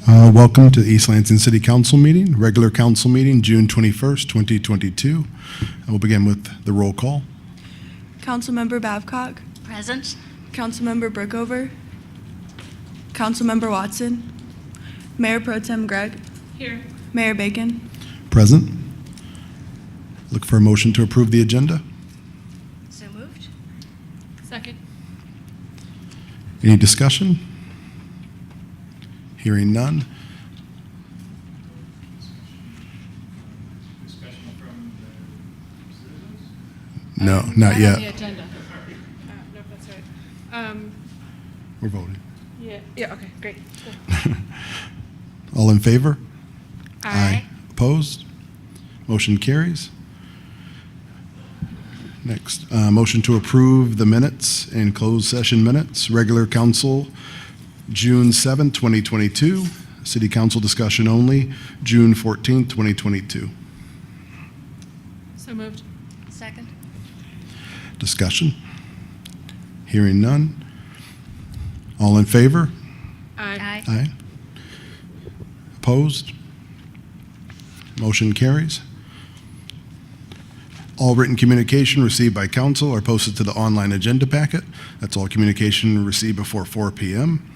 Welcome to the East Lansing City Council meeting, regular council meeting, June 21st, 2022. And we'll begin with the roll call. Councilmember Babcock. Present. Councilmember Brookover. Councilmember Watson. Mayor Pro Tem Gregg. Here. Mayor Bacon. Present. Look for a motion to approve the agenda. So moved. Second. Any discussion? Hearing none. Discussion from the citizens? No, not yet. The agenda. No, that's right. We're voting. Yeah, okay, great. All in favor? Aye. Opposed? Motion carries. Next, motion to approve the minutes and closed session minutes. Regular council, June 7, 2022. City council discussion only, June 14, 2022. So moved. Second. Discussion? Hearing none. All in favor? Aye. Aye. Opposed? Motion carries. All written communication received by council are posted to the online agenda packet. That's all communication received before 4 p.m.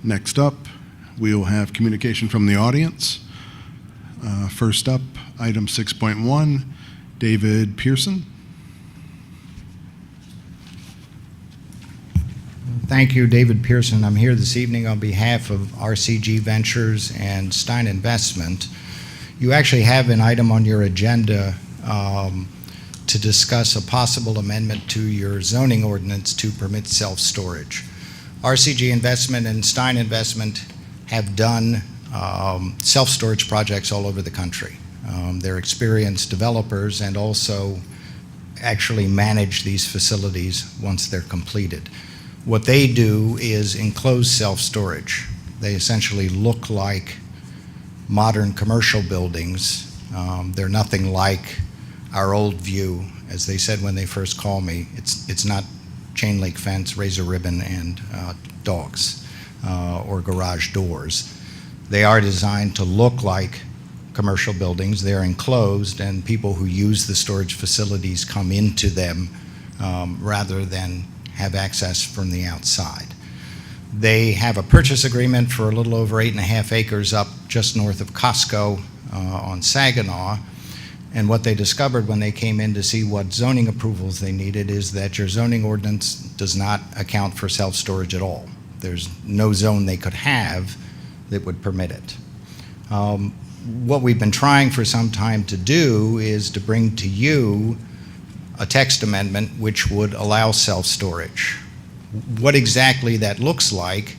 Next up, we will have communication from the audience. First up, item 6.1, David Pearson. Thank you, David Pearson. I'm here this evening on behalf of RCG Ventures and Stein Investment. You actually have an item on your agenda to discuss a possible amendment to your zoning ordinance to permit self-storage. RCG Investment and Stein Investment have done self-storage projects all over the country. They're experienced developers and also actually manage these facilities once they're completed. What they do is enclosed self-storage. They essentially look like modern commercial buildings. They're nothing like our old view, as they said when they first called me. It's not chain link fence, razor ribbon, and dogs or garage doors. They are designed to look like commercial buildings. They're enclosed, and people who use the storage facilities come into them rather than have access from the outside. They have a purchase agreement for a little over 8.5 acres up just north of Costco on Saginaw. And what they discovered when they came in to see what zoning approvals they needed is that your zoning ordinance does not account for self-storage at all. There's no zone they could have that would permit it. What we've been trying for some time to do is to bring to you a text amendment which would allow self-storage. What exactly that looks like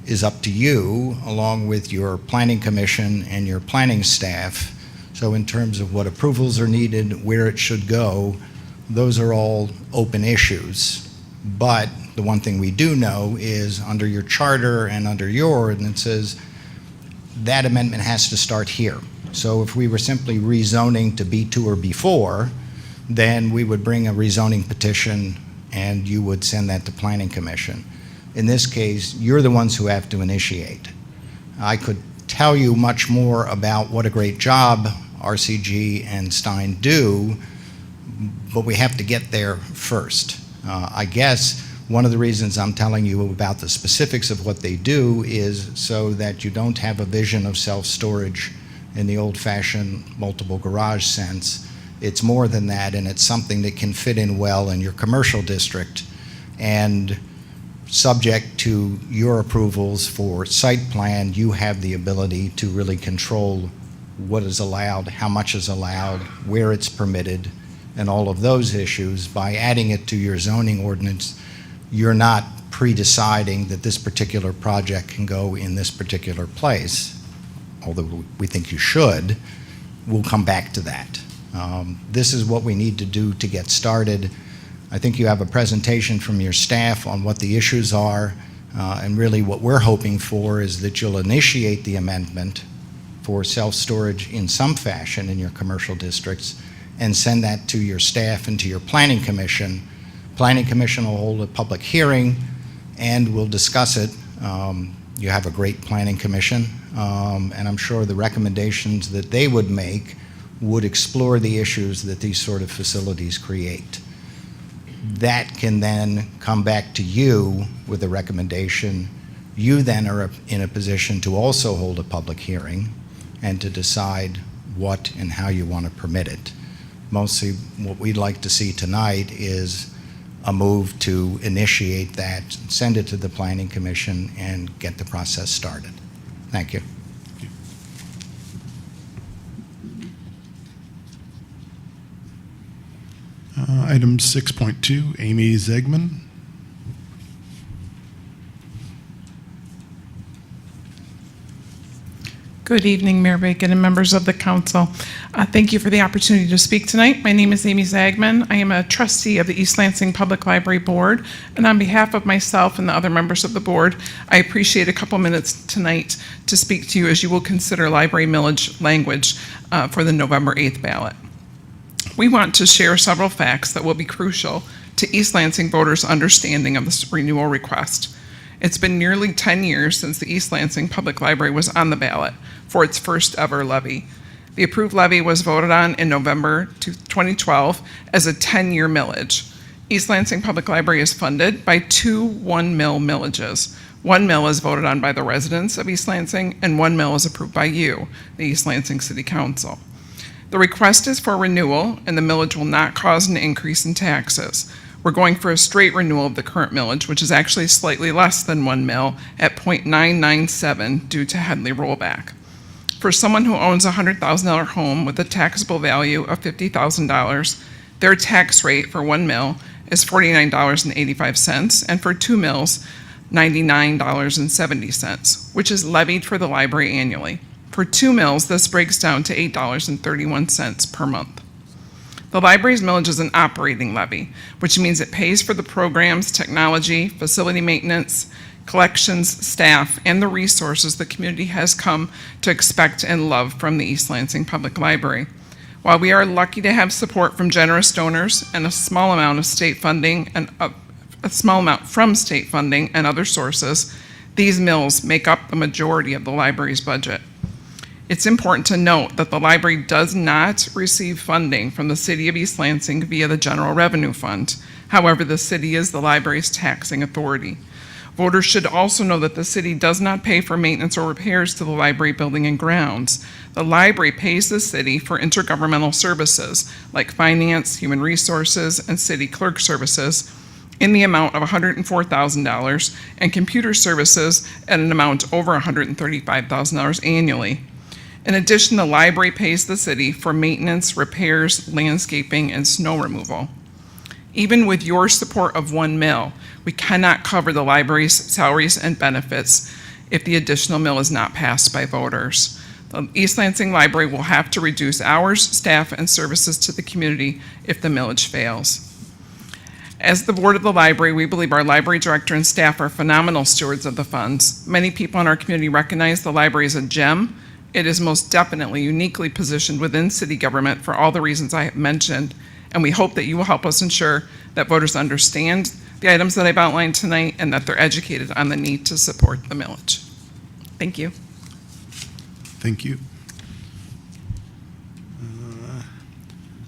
is up to you, along with your planning commission and your planning staff. So in terms of what approvals are needed, where it should go, those are all open issues. But the one thing we do know is under your charter and under your ordinances, that amendment has to start here. So if we were simply rezoning to B2 or B4, then we would bring a rezoning petition and you would send that to Planning Commission. In this case, you're the ones who have to initiate. I could tell you much more about what a great job RCG and Stein do, but we have to get there first. I guess one of the reasons I'm telling you about the specifics of what they do is so that you don't have a vision of self-storage in the old-fashioned multiple garage sense. It's more than that, and it's something that can fit in well in your commercial district. And subject to your approvals for site plan, you have the ability to really control what is allowed, how much is allowed, where it's permitted, and all of those issues. By adding it to your zoning ordinance, you're not pre-deciding that this particular project can go in this particular place, although we think you should. We'll come back to that. This is what we need to do to get started. I think you have a presentation from your staff on what the issues are, and really what we're hoping for is that you'll initiate the amendment for self-storage in some fashion in your commercial districts and send that to your staff and to your planning commission. Planning commission will hold a public hearing and we'll discuss it You have a great planning commission, and I'm sure the recommendations that they would make would explore the issues that these sort of facilities create. That can then come back to you with a recommendation. You then are in a position to also hold a public hearing and to decide what and how you want to permit it. Mostly what we'd like to see tonight is a move to initiate that, send it to the Planning Commission, and get the process started. Thank you. Item 6.2, Amy Zegman. Good evening, Mayor Bacon and members of the council. Thank you for the opportunity to speak tonight. My name is Amy Zagman. I am a trustee of the East Lansing Public Library Board, and on behalf of myself and the other members of the board, I appreciate a couple minutes tonight to speak to you as you will consider library millage language for the November 8th ballot. We want to share several facts that will be crucial to East Lansing voters' understanding of this renewal request. It's been nearly 10 years since the East Lansing Public Library was on the ballot for its first ever levy. The approved levy was voted on in November 2012 as a 10-year millage. East Lansing Public Library is funded by two 1 mill millages. 1 mill is voted on by the residents of East Lansing, and 1 mill is approved by you, the East Lansing City Council. The request is for renewal, and the millage will not cause an increase in taxes. We're going for a straight renewal of the current millage, which is actually slightly less than 1 mill at 0.997 due to Headley rollback. For someone who owns a $100,000 home with a taxable value of $50,000, their tax rate for 1 mill is $49.85, and for 2 mills, $99.70, which is levied for the library annually. For 2 mills, this breaks down to $8.31 per month. The library's millage is an operating levy, which means it pays for the programs, technology, facility maintenance, collections, staff, and the resources the community has come to expect and love from the East Lansing Public Library. While we are lucky to have support from generous donors and a small amount of state funding and a small amount from state funding and other sources, these mills make up the majority of the library's budget. It's important to note that the library does not receive funding from the City of East Lansing via the General Revenue Fund. However, the city is the library's taxing authority. Voters should also know that the city does not pay for maintenance or repairs to the library building and grounds. The library pays the city for intergovernmental services like finance, human resources, and city clerk services in the amount of $104,000 and computer services at an amount over $135,000 annually. In addition, the library pays the city for maintenance, repairs, landscaping, and snow removal. Even with your support of 1 mill, we cannot cover the library's salaries and benefits if the additional mill is not passed by voters. The East Lansing Library will have to reduce hours, staff, and services to the community if the millage fails. As the board of the library, we believe our library director and staff are phenomenal stewards of the funds. Many people in our community recognize the library as a gem. It is most definitely uniquely positioned within city government for all the reasons I have mentioned, and we hope that you will help us ensure that voters understand the items that I've outlined tonight and that they're educated on the need to support the millage. Thank you. Thank you.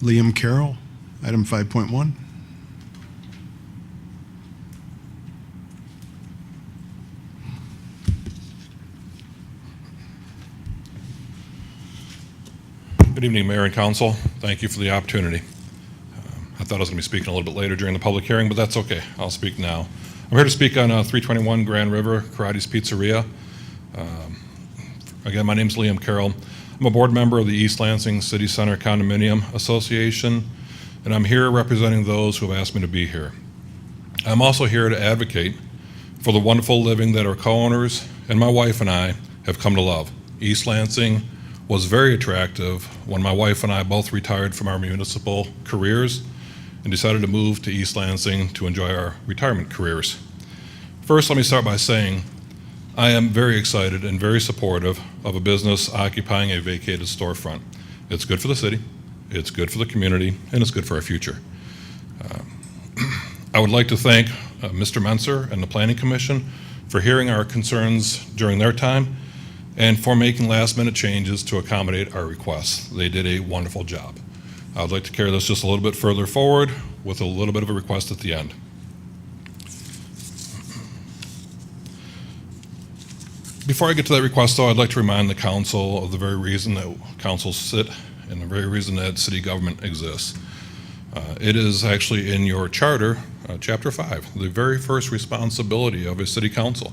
Liam Carroll, item 5.1. Good evening, Mayor and Council. Thank you for the opportunity. I thought I was going to be speaking a little bit later during the public hearing, but that's okay. I'll speak now. I'm here to speak on 321 Grand River, Karate's Pizzeria. Again, my name is Liam Carroll. I'm a board member of the East Lansing City Center Condominium Association, and I'm here representing those who have asked me to be here. I'm also here to advocate for the wonderful living that our co-owners and my wife and I have come to love. East Lansing was very attractive when my wife and I both retired from our municipal careers and decided to move to East Lansing to enjoy our retirement careers. First, let me start by saying I am very excited and very supportive of a business occupying a vacated storefront. It's good for the city, it's good for the community, and it's good for our future. I would like to thank Mr. Menser and the Planning Commission for hearing our concerns during their time, and for making last-minute changes to accommodate our requests. They did a wonderful job. I would like to carry this just a little bit further forward with a little bit of a request at the end. Before I get to that request, though, I'd like to remind the council of the very reason that councils sit and the very reason that city government exists. It is actually in your charter, Chapter 5. The very first responsibility of a city council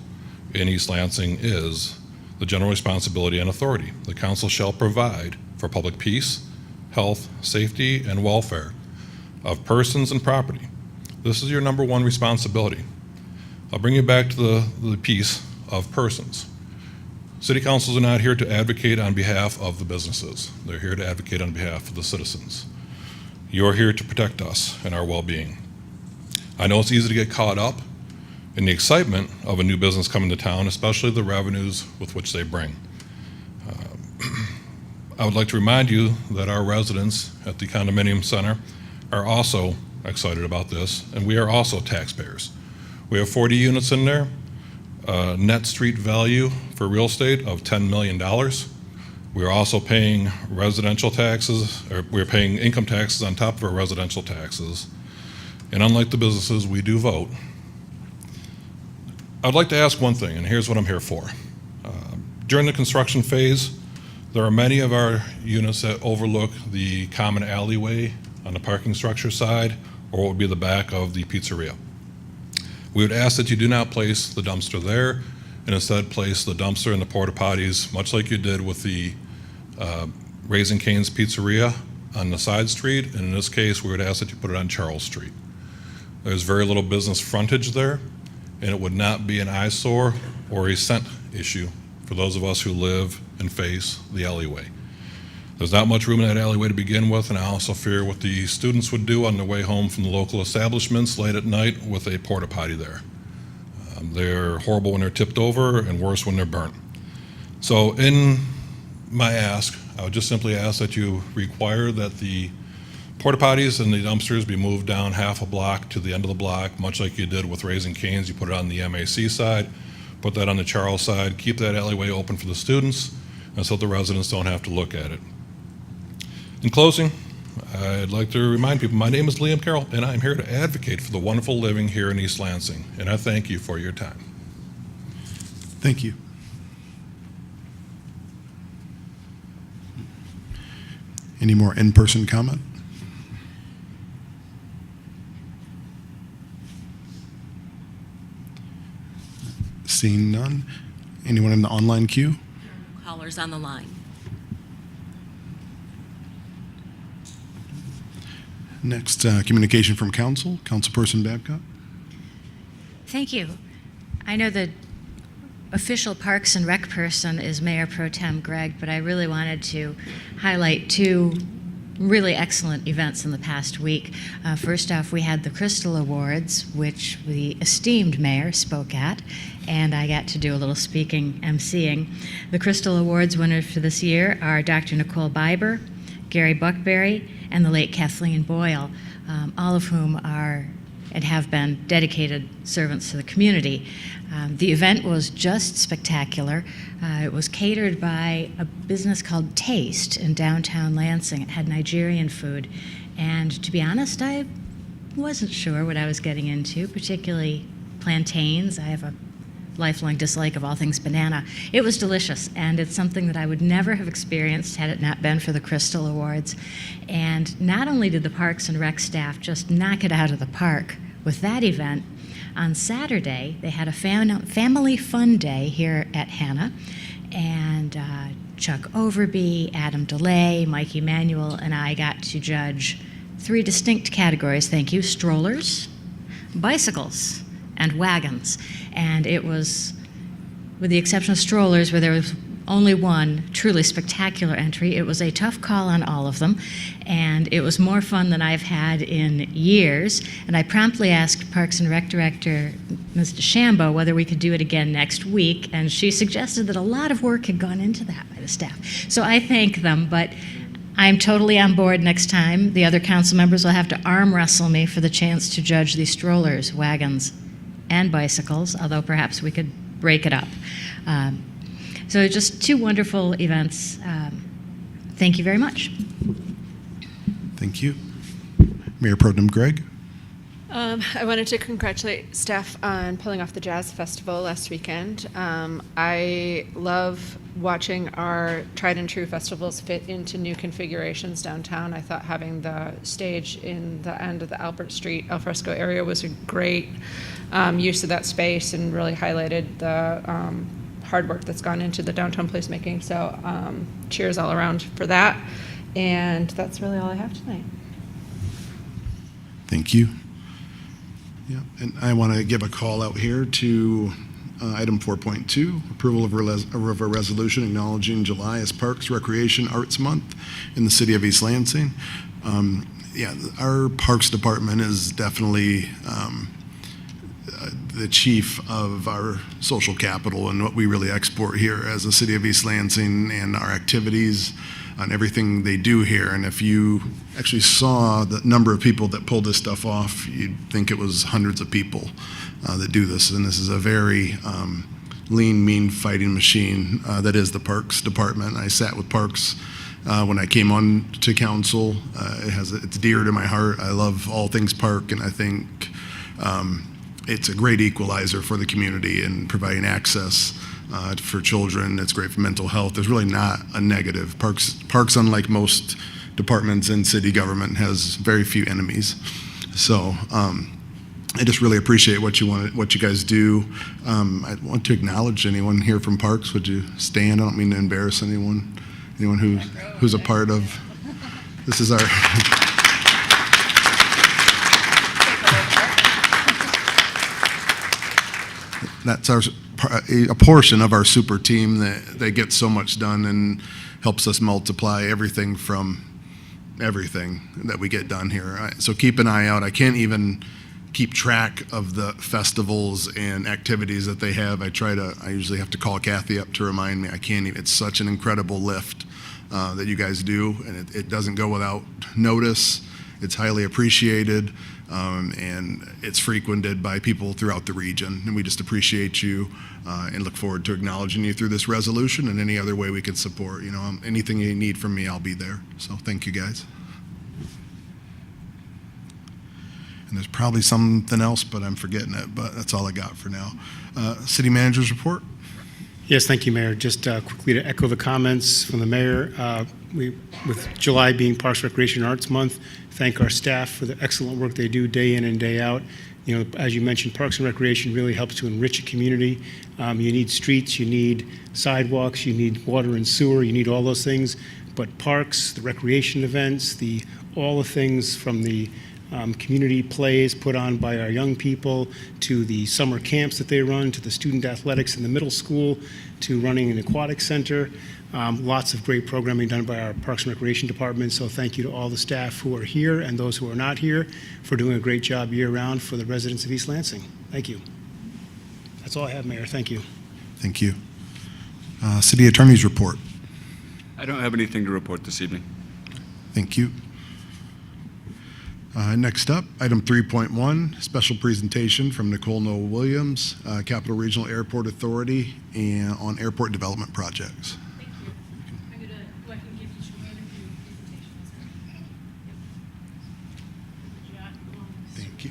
in East Lansing is the general responsibility and authority. The council shall provide for public peace, health, safety, and welfare of persons and property. This is your number one responsibility. I'll bring you back to the piece of persons. City councils are not here to advocate on behalf of the businesses. They're here to advocate on behalf of the citizens. You're here to protect us and our well-being. I know it's easy to get caught up in the excitement of a new business coming to town, especially the revenues with which they bring. I would like to remind you that our residents at the condominium center are also excited about this, and we are also taxpayers. We have 40 units in there, net street value for real estate of $10 million. We're also paying residential taxes, or we're paying income taxes on top of our residential taxes. And unlike the businesses, we do vote. I'd like to ask one thing, and here's what I'm here for. During the construction phase, there are many of our units that overlook the common alleyway on the parking structure side, or what would be the back of the pizzeria. We would ask that you do not place the dumpster there, and instead place the dumpster in the porta potties, much like you did with the Raising Cane's Pizzeria on the side street, and in this case, we would ask that you put it on Charles Street. There's very little business frontage there, and it would not be an eyesore or a scent issue for those of us who live and face the alleyway. There's not much room in that alleyway to begin with, and I also fear what the students would do on their way home from the local establishments late at night with a porta potty there. They're horrible when they're tipped over and worse when they're burnt. So in my ask, I would just simply ask that you require that the porta potties and the dumpsters be moved down half a block to the end of the block, much like you did with Raising Cane's. You put it on the MAC side, put that on the Charles side, keep that alleyway open for the students, and so the residents don't have to look at it. In closing, I'd like to remind people, my name is Liam Carroll, and I'm here to advocate for the wonderful living here in East Lansing, and I thank you for your time. Thank you. Any more in-person comment? Seeing none. Anyone in the online queue? Callers on the line. Next, communication from council. Councilperson Babcock. Thank you. I know the official Parks and Rec person is Mayor Pro Tem Gregg, but I really wanted to highlight two really excellent events in the past week. First off, we had the Crystal Awards, which the esteemed mayor spoke at, and I got to do a little speaking, emceeing. The Crystal Awards winners for this year are Dr. Nicole Biber, Gary Buckberry, and the late Kathleen Boyle, all of whom are and have been dedicated servants to the community. The event was just spectacular. It was catered by a business called Taste in downtown Lansing. It had Nigerian food, and to be honest, I wasn't sure what I was getting into, particularly plantains. I have a lifelong dislike of all things banana. It was delicious, and it's something that I would never have experienced had it not been for the Crystal Awards. And not only did the Parks and Rec staff just knock it out of the park with that event, on Saturday they had a family fun day here at Hannah, and Chuck Overby, Adam DeLay, Mike Emanuel, and I got to judge three distinct categories, thank you: strollers, bicycles, and wagons. And it was, with the exception of strollers, where there was only one truly spectacular entry, it was a tough call on all of them, and it was more fun than I've had in years. And I promptly asked Parks and Rec Director Ms. DeChambeau whether we could do it again next week, and she suggested that a lot of work had gone into that by the staff. So I thank them, but I'm totally on board next time. The other council members will have to arm wrestle me for the chance to judge the strollers, wagons, and bicycles, although perhaps we could break it up. So just two wonderful events. Thank you very much. Thank you. Mayor Pro Tem Gregg. I wanted to congratulate staff on pulling off the Jazz Festival last weekend. I love watching our tried and true festivals fit into new configurations downtown. I thought having the stage in the end of the Albert Street alfresco area was a great use of that space and really highlighted the hard work that's gone into the downtown placemaking. So cheers all around for that. And that's really all I have tonight. Thank you. Yeah, and I want to give a call out here to item 4.2, approval of a resolution acknowledging July as Parks, Recreation, Arts Month in the city of East Lansing. Yeah, our Parks Department is definitely the chief of our social capital and what we really export here as a city of East Lansing and our activities on everything they do here. And if you actually saw the number of people that pulled this stuff off, you'd think it was hundreds of people that do this. And this is a very lean, mean fighting machine that is the Parks Department. I sat with Parks when I came on to council. It's dear to my heart. I love all things park, and I think it's a great equalizer for the community and providing access for children. It's great for mental health. There's really not a negative. Parks, unlike most departments in city government, has very few enemies. So I just really appreciate what you guys do. I want to acknowledge anyone here from Parks. Would you stand? I don't mean to embarrass anyone who's a part of. This is our. That's a portion of our super team that gets so much done and helps us multiply everything from everything that we get done here. So keep an eye out. I can't even keep track of the festivals and activities that they have. I usually have to call Kathy up to remind me. I can't even. It's such an incredible lift that you guys do, and it doesn't go without notice. It's highly appreciated. And it's frequented by people throughout the region. And we just appreciate you and look forward to acknowledging you through this resolution and any other way we can support. Anything you need from me, I'll be there. So thank you, guys. And there's probably something else, but I'm forgetting it. But that's all I got for now. City Manager's report. Yes, thank you, Mayor. Just quickly to echo the comments from the mayor, with July being Parks, Recreation, and Arts Month, thank our staff for the excellent work they do day in and day out. As you mentioned, Parks and Recreation really helps to enrich a community. You need streets, you need sidewalks, you need water and sewer, you need all those things. But parks, the recreation events, all the things from the community plays put on by our young people, to the summer camps that they run, to the student athletics in the middle school, to running an aquatic center. Lots of great programming done by our Parks and Recreation Department. So thank you to all the staff who are here and those who are not here for doing a great job year-round for the residents of East Lansing. Thank you. That's all I have, Mayor. Thank you. Thank you. City Attorney's report. I don't have anything to report this evening. Thank you. Next up, item 3.1, special presentation from Nicole Noll-Williams, Capital Regional Airport Authority, and on airport development projects. Thank you. I'm going to go ahead and give each one of you a presentation. Thank you.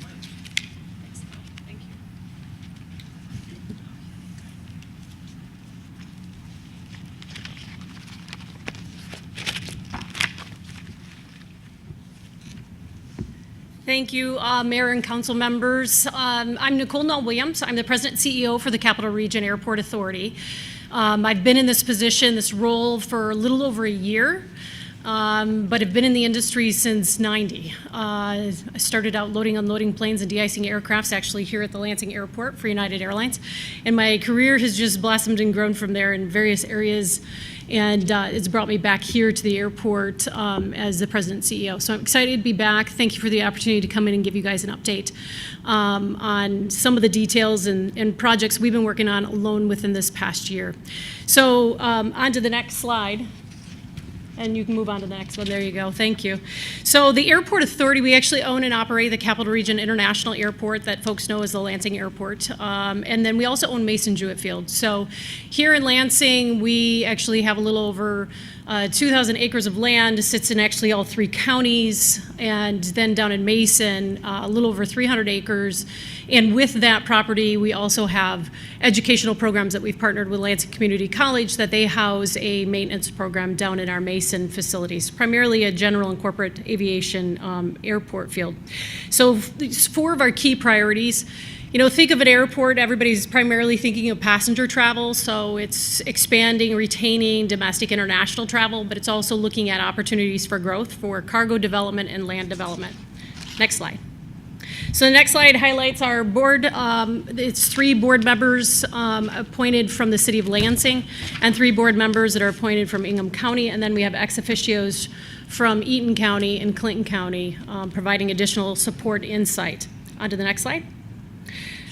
Thank you. Thank you, Mayor and Council members. I'm Nicole Noll-Williams. I'm the President and CEO for the Capital Region Airport Authority. I've been in this position, this role, for a little over a year, but have been in the industry since '90. I started out loading, unloading planes and de-icing aircrafts actually here at the Lansing Airport for United Airlines. And my career has just blossomed and grown from there in various areas, and it's brought me back here to the airport as the President and CEO. So I'm excited to be back. Thank you for the opportunity to come in and give you guys an update on some of the details and projects we've been working on alone within this past year. So on to the next slide. And you can move on to the next one. There you go. Thank you. So the Airport Authority, we actually own and operate the Capital Region International Airport that folks know as the Lansing Airport. And then we also own Mason Jewett Field. So here in Lansing, we actually have a little over 2,000 acres of land. It sits in actually all 3 counties. And then down in Mason, a little over 300 acres. And with that property, we also have educational programs that we've partnered with Lansing Community College that they house a maintenance program down in our Mason facilities, primarily a general and corporate aviation airport field. So 4 of our key priorities. You know, think of an airport, everybody's primarily thinking of passenger travel, so it's expanding, retaining domestic international travel, but it's also looking at opportunities for growth for cargo development and land development. Next slide. So the next slide highlights our board. It's 3 board members appointed from the city of Lansing and 3 board members that are appointed from Ingham County, and then we have ex officios from Eaton County and Clinton County providing additional support insight. On to the next slide.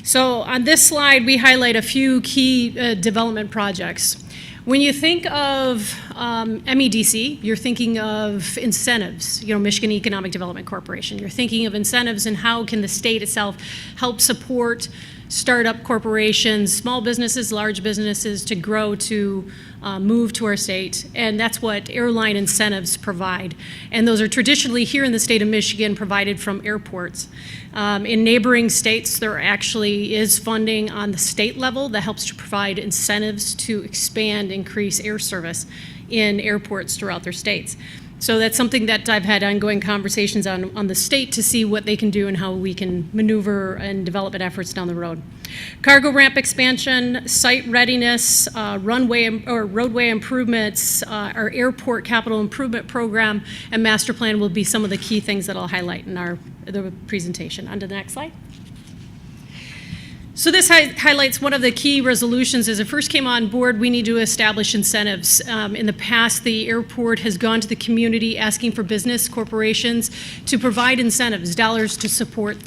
So on this slide, we highlight a few key development projects. When you think of MEDC, you're thinking of incentives, you know, Michigan Economic Development Corporation. You're thinking of incentives and how can the state itself help support startup corporations, small businesses, large businesses to grow, to move to our state. And that's what airline incentives provide. And those are traditionally here in the state of Michigan provided from airports. In neighboring states, there actually is funding on the state level that helps to provide incentives to expand, increase air service in airports throughout their states. So that's something that I've had ongoing conversations on the state to see what they can do and how we can maneuver and development efforts down the road. Cargo ramp expansion, site readiness, runway or roadway improvements, our airport capital improvement program, and master plan will be some of the key things that I'll highlight in the presentation. On to the next slide. So this highlights one of the key resolutions. As it first came on board, we need to establish incentives. In the past, the airport has gone to the community asking for business corporations to provide incentives, dollars to support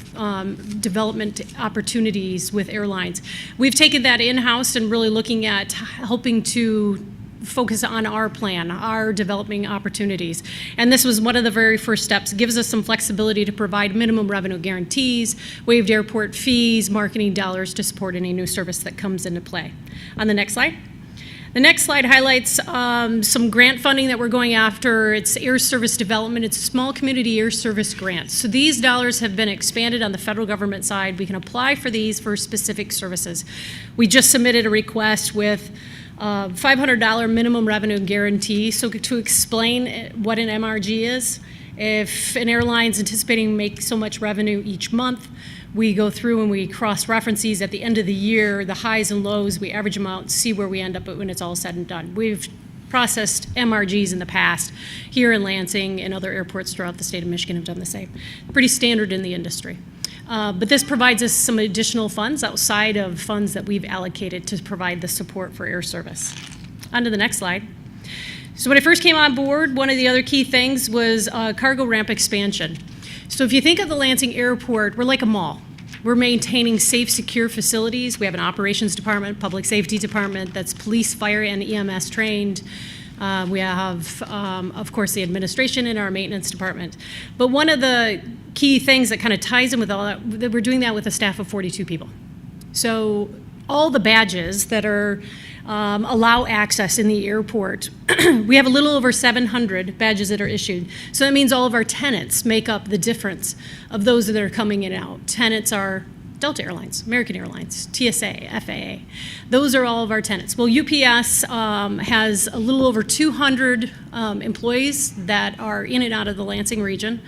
development opportunities with airlines. We've taken that in-house and really looking at helping to focus on our plan, our developing opportunities. And this was one of the very first steps. It gives us some flexibility to provide minimum revenue guarantees, waived airport fees, marketing dollars to support any new service that comes into play. On the next slide. The next slide highlights some grant funding that we're going after. It's air service development. It's small community air service grants. So these dollars have been expanded on the federal government side. We can apply for these for specific services. We just submitted a request with $500 minimum revenue guarantee. So to explain what an MRG is, if an airline's anticipating make so much revenue each month, we go through and we cross-reference these at the end of the year, the highs and lows, we average them out, see where we end up when it's all said and done. We've processed MRGs in the past here in Lansing, and other airports throughout the state of Michigan have done the same. Pretty standard in the industry. But this provides us some additional funds outside of funds that we've allocated to provide the support for air service. On to the next slide. So when I first came on board, one of the other key things was cargo ramp expansion. So if you think of the Lansing Airport, we're like a mall. We're maintaining safe, secure facilities. We have an operations department, public safety department that's police, fire, and EMS trained. We have, of course, the administration in our maintenance department. But one of the key things that kind of ties in with all that we're doing that with a staff of 42 people. So all the badges that are allow access in the airport, we have a little over 700 badges that are issued. So that means all of our tenants make up the difference of those that are coming in and out. Tenants are Delta Airlines, American Airlines, TSA, FAA. Those are all of our tenants. Well, UPS has a little over 200 employees that are in and out of the Lansing region.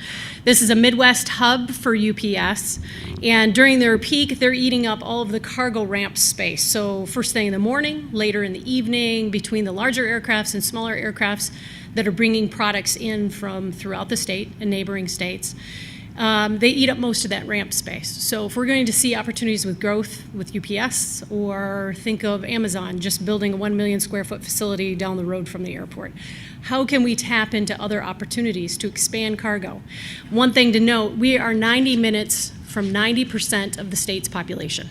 This is a Midwest hub for UPS, and during their peak, they're eating up all of the cargo ramp space. So first thing in the morning, later in the evening, between the larger aircrafts and smaller aircrafts that are bringing products in from throughout the state and neighboring states. They eat up most of that ramp space. So if we're going to see opportunities with growth with UPS, or think of Amazon just building a 1 million square foot facility down the road from the airport, how can we tap into other opportunities to expand cargo? One thing to note, we are 90 minutes from 90% of the state's population.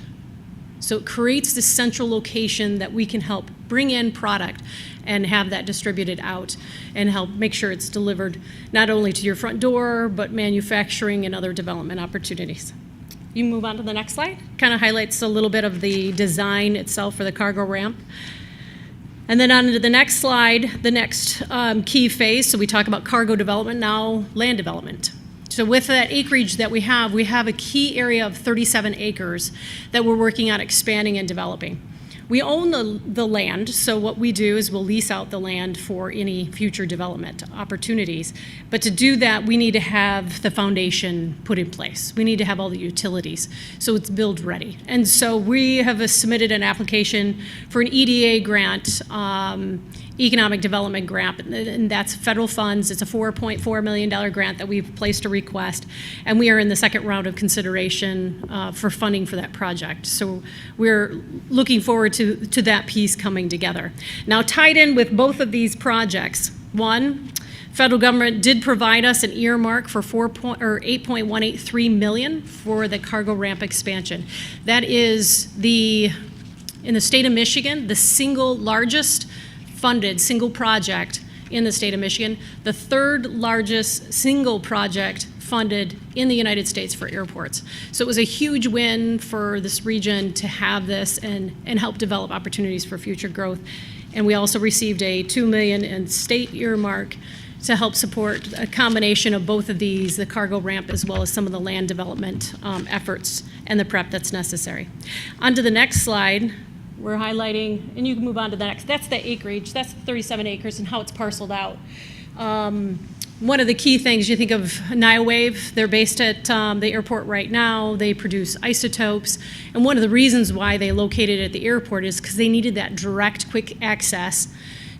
So it creates this central location that we can help bring in product and have that distributed out and help make sure it's delivered not only to your front door, but manufacturing and other development opportunities. You move on to the next slide. Kind of highlights a little bit of the design itself for the cargo ramp. And then on to the next slide, the next key phase. So we talk about cargo development, now land development. So with that acreage that we have a key area of 37 acres that we're working on expanding and developing. We own the land, so what we do is we'll lease out the land for any future development opportunities. But to do that, we need to have the foundation put in place. We need to have all the utilities, so it's build ready. And so we have submitted an application for an EDA grant, economic development grant, and that's federal funds. It's a $4.4 million grant that we've placed a request, and we are in the second round of consideration for funding for that project. So we're looking forward to that piece coming together. Now, tied in with both of these projects, one, federal government did provide us an earmark for $8.183 million for the cargo ramp expansion. That is in the state of Michigan, the single largest funded single project in the state of Michigan, the third largest single project funded in the United States for airports. So it was a huge win for this region to have this and help develop opportunities for future growth. And we also received a $2 million in state earmark to help support a combination of both of these, the cargo ramp as well as some of the land development efforts and the prep that's necessary. On to the next slide. We're highlighting, and you can move on to the next. That's the acreage. That's 37 acres and how it's parceled out. One of the key things, you think of Niowave, they're based at the airport right now. They produce isotopes. And one of the reasons why they located at the airport is because they needed that direct, quick access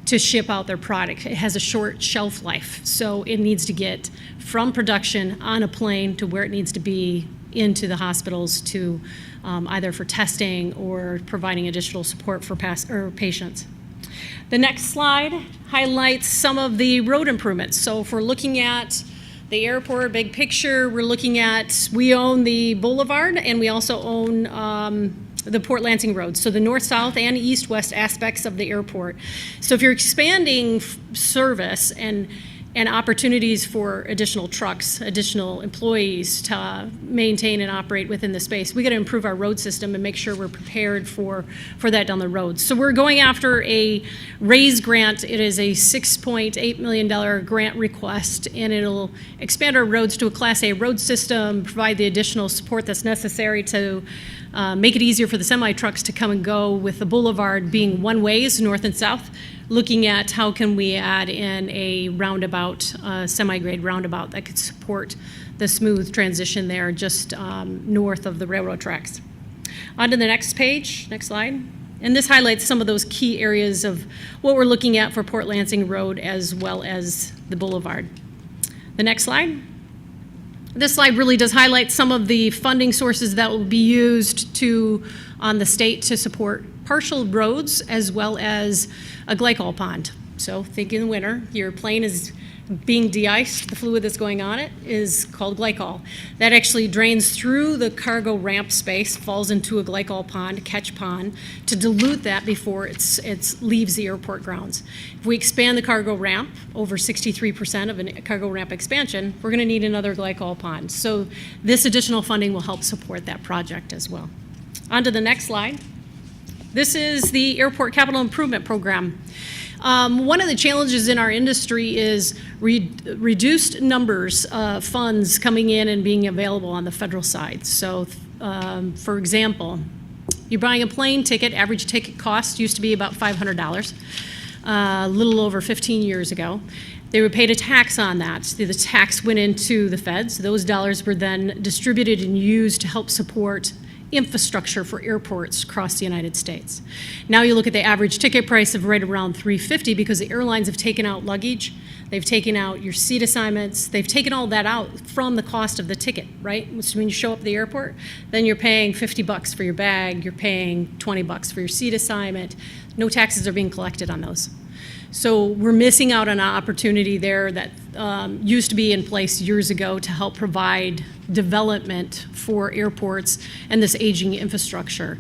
to ship out their product. It has a short shelf life. So it needs to get from production on a plane to where it needs to be into the hospitals to either for testing or providing additional support for patients. The next slide highlights some of the road improvements. So if we're looking at the airport, big picture, we own the boulevard and we also own the Port Lansing Road, so the north-south and east-west aspects of the airport. So if you're expanding service and opportunities for additional trucks, additional employees to maintain and operate within the space, we got to improve our road system and make sure we're prepared for that down the road. So we're going after a RAISE grant. It is a $6.8 million grant request, and it'll expand our roads to a Class A road system, provide the additional support that's necessary to make it easier for the semi-trucks to come and go, with the boulevard being one ways, north and south, looking at how can we add in a roundabout, semi-grade roundabout that could support the smooth transition there just north of the railroad tracks. On to the next page, next slide. And this highlights some of those key areas of what we're looking at for Port Lansing Road as well as the boulevard. The next slide. This slide really does highlight some of the funding sources that will be used on the state to support partial roads as well as a glycol pond. So think in the winter, your plane is being de-iced, the fluid that's going on it is called glycol. That actually drains through the cargo ramp space, falls into a glycol pond, catch pond, to dilute that before it leaves the airport grounds. If we expand the cargo ramp, over 63% of a cargo ramp expansion, we're going to need another glycol pond. So this additional funding will help support that project as well. On to the next slide. This is the Airport Capital Improvement Program. One of the challenges in our industry is reduced numbers of funds coming in and being available on the federal side. So, for example, you're buying a plane ticket, average ticket cost used to be about $500, a little over 15 years ago. They were paid a tax on that. The tax went into the feds. Those dollars were then distributed and used to help support infrastructure for airports across the United States. Now you look at the average ticket price of right around $350 because the airlines have taken out luggage, they've taken out your seat assignments, they've taken all that out from the cost of the ticket, right? So when you show up at the airport, then you're paying $50 for your bag, you're paying $20 for your seat assignment. No taxes are being collected on those. So we're missing out on an opportunity there that used to be in place years ago to help provide development for airports and this aging infrastructure,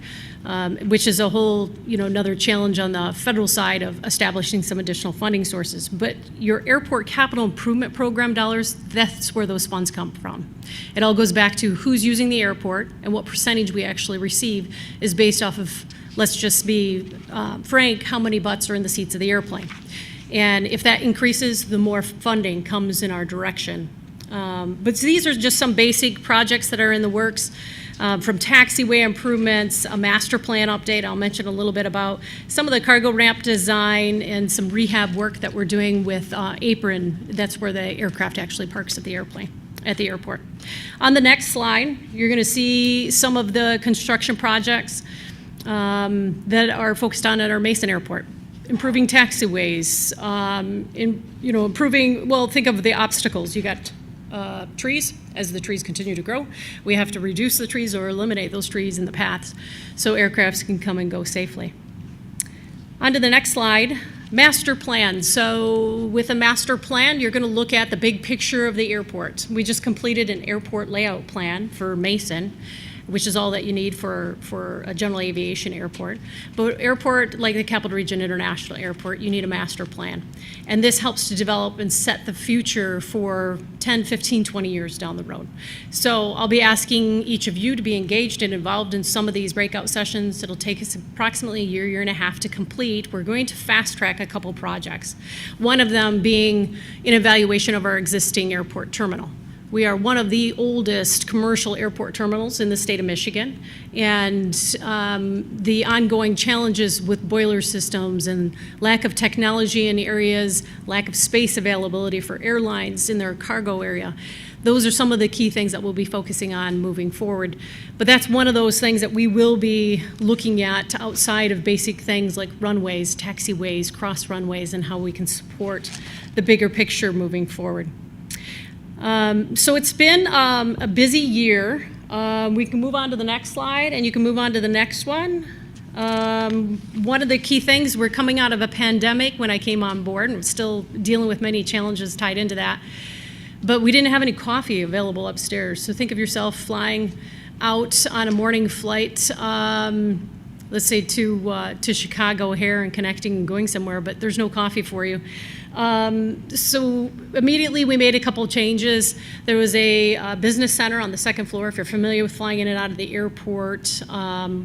which is a whole, another challenge on the federal side of establishing some additional funding sources. But your airport capital improvement program dollars, that's where those funds come from. It all goes back to who's using the airport, and what percentage we actually receive is based off of, let's just be frank, how many butts are in the seats of the airplane. And if that increases, the more funding comes in our direction. But these are just some basic projects that are in the works, from taxiway improvements, a master plan update I'll mention a little bit about, some of the cargo ramp design, and some rehab work that we're doing with Apron. That's where the aircraft actually parks at the airport. On the next slide, you're going to see some of the construction projects that are focused on at our Mason Airport. Improving taxiways, improving, well, think of the obstacles. You got trees. As the trees continue to grow, we have to reduce the trees or eliminate those trees in the paths so aircrafts can come and go safely. On to the next slide, master plan. So with a master plan, you're going to look at the big picture of the airport. We just completed an airport layout plan for Mason, which is all that you need for a general aviation airport. But airport, like the Capital Region International Airport, you need a master plan. And this helps to develop and set the future for 10, 15, 20 years down the road. So I'll be asking each of you to be engaged and involved in some of these breakout sessions. It'll take us approximately a year and a half to complete. We're going to fast track a couple projects. One of them being an evaluation of our existing airport terminal. We are one of the oldest commercial airport terminals in the state of Michigan, and the ongoing challenges with boiler systems and lack of technology in areas, lack of space availability for airlines in their cargo area. Those are some of the key things that we'll be focusing on moving forward. But that's one of those things that we will be looking at outside of basic things like runways, taxiways, cross runways, and how we can support the bigger picture moving forward. So it's been a busy year. We can move on to the next slide, and you can move on to the next one. One of the key things, we're coming out of a pandemic when I came on board, and we're still dealing with many challenges tied into that. But we didn't have any coffee available upstairs. So think of yourself flying out on a morning flight, let's say to Chicago O'Hare and connecting and going somewhere, but there's no coffee for you. So immediately we made a couple changes. There was a business center on the second floor. If you're familiar with flying in and out of the airport,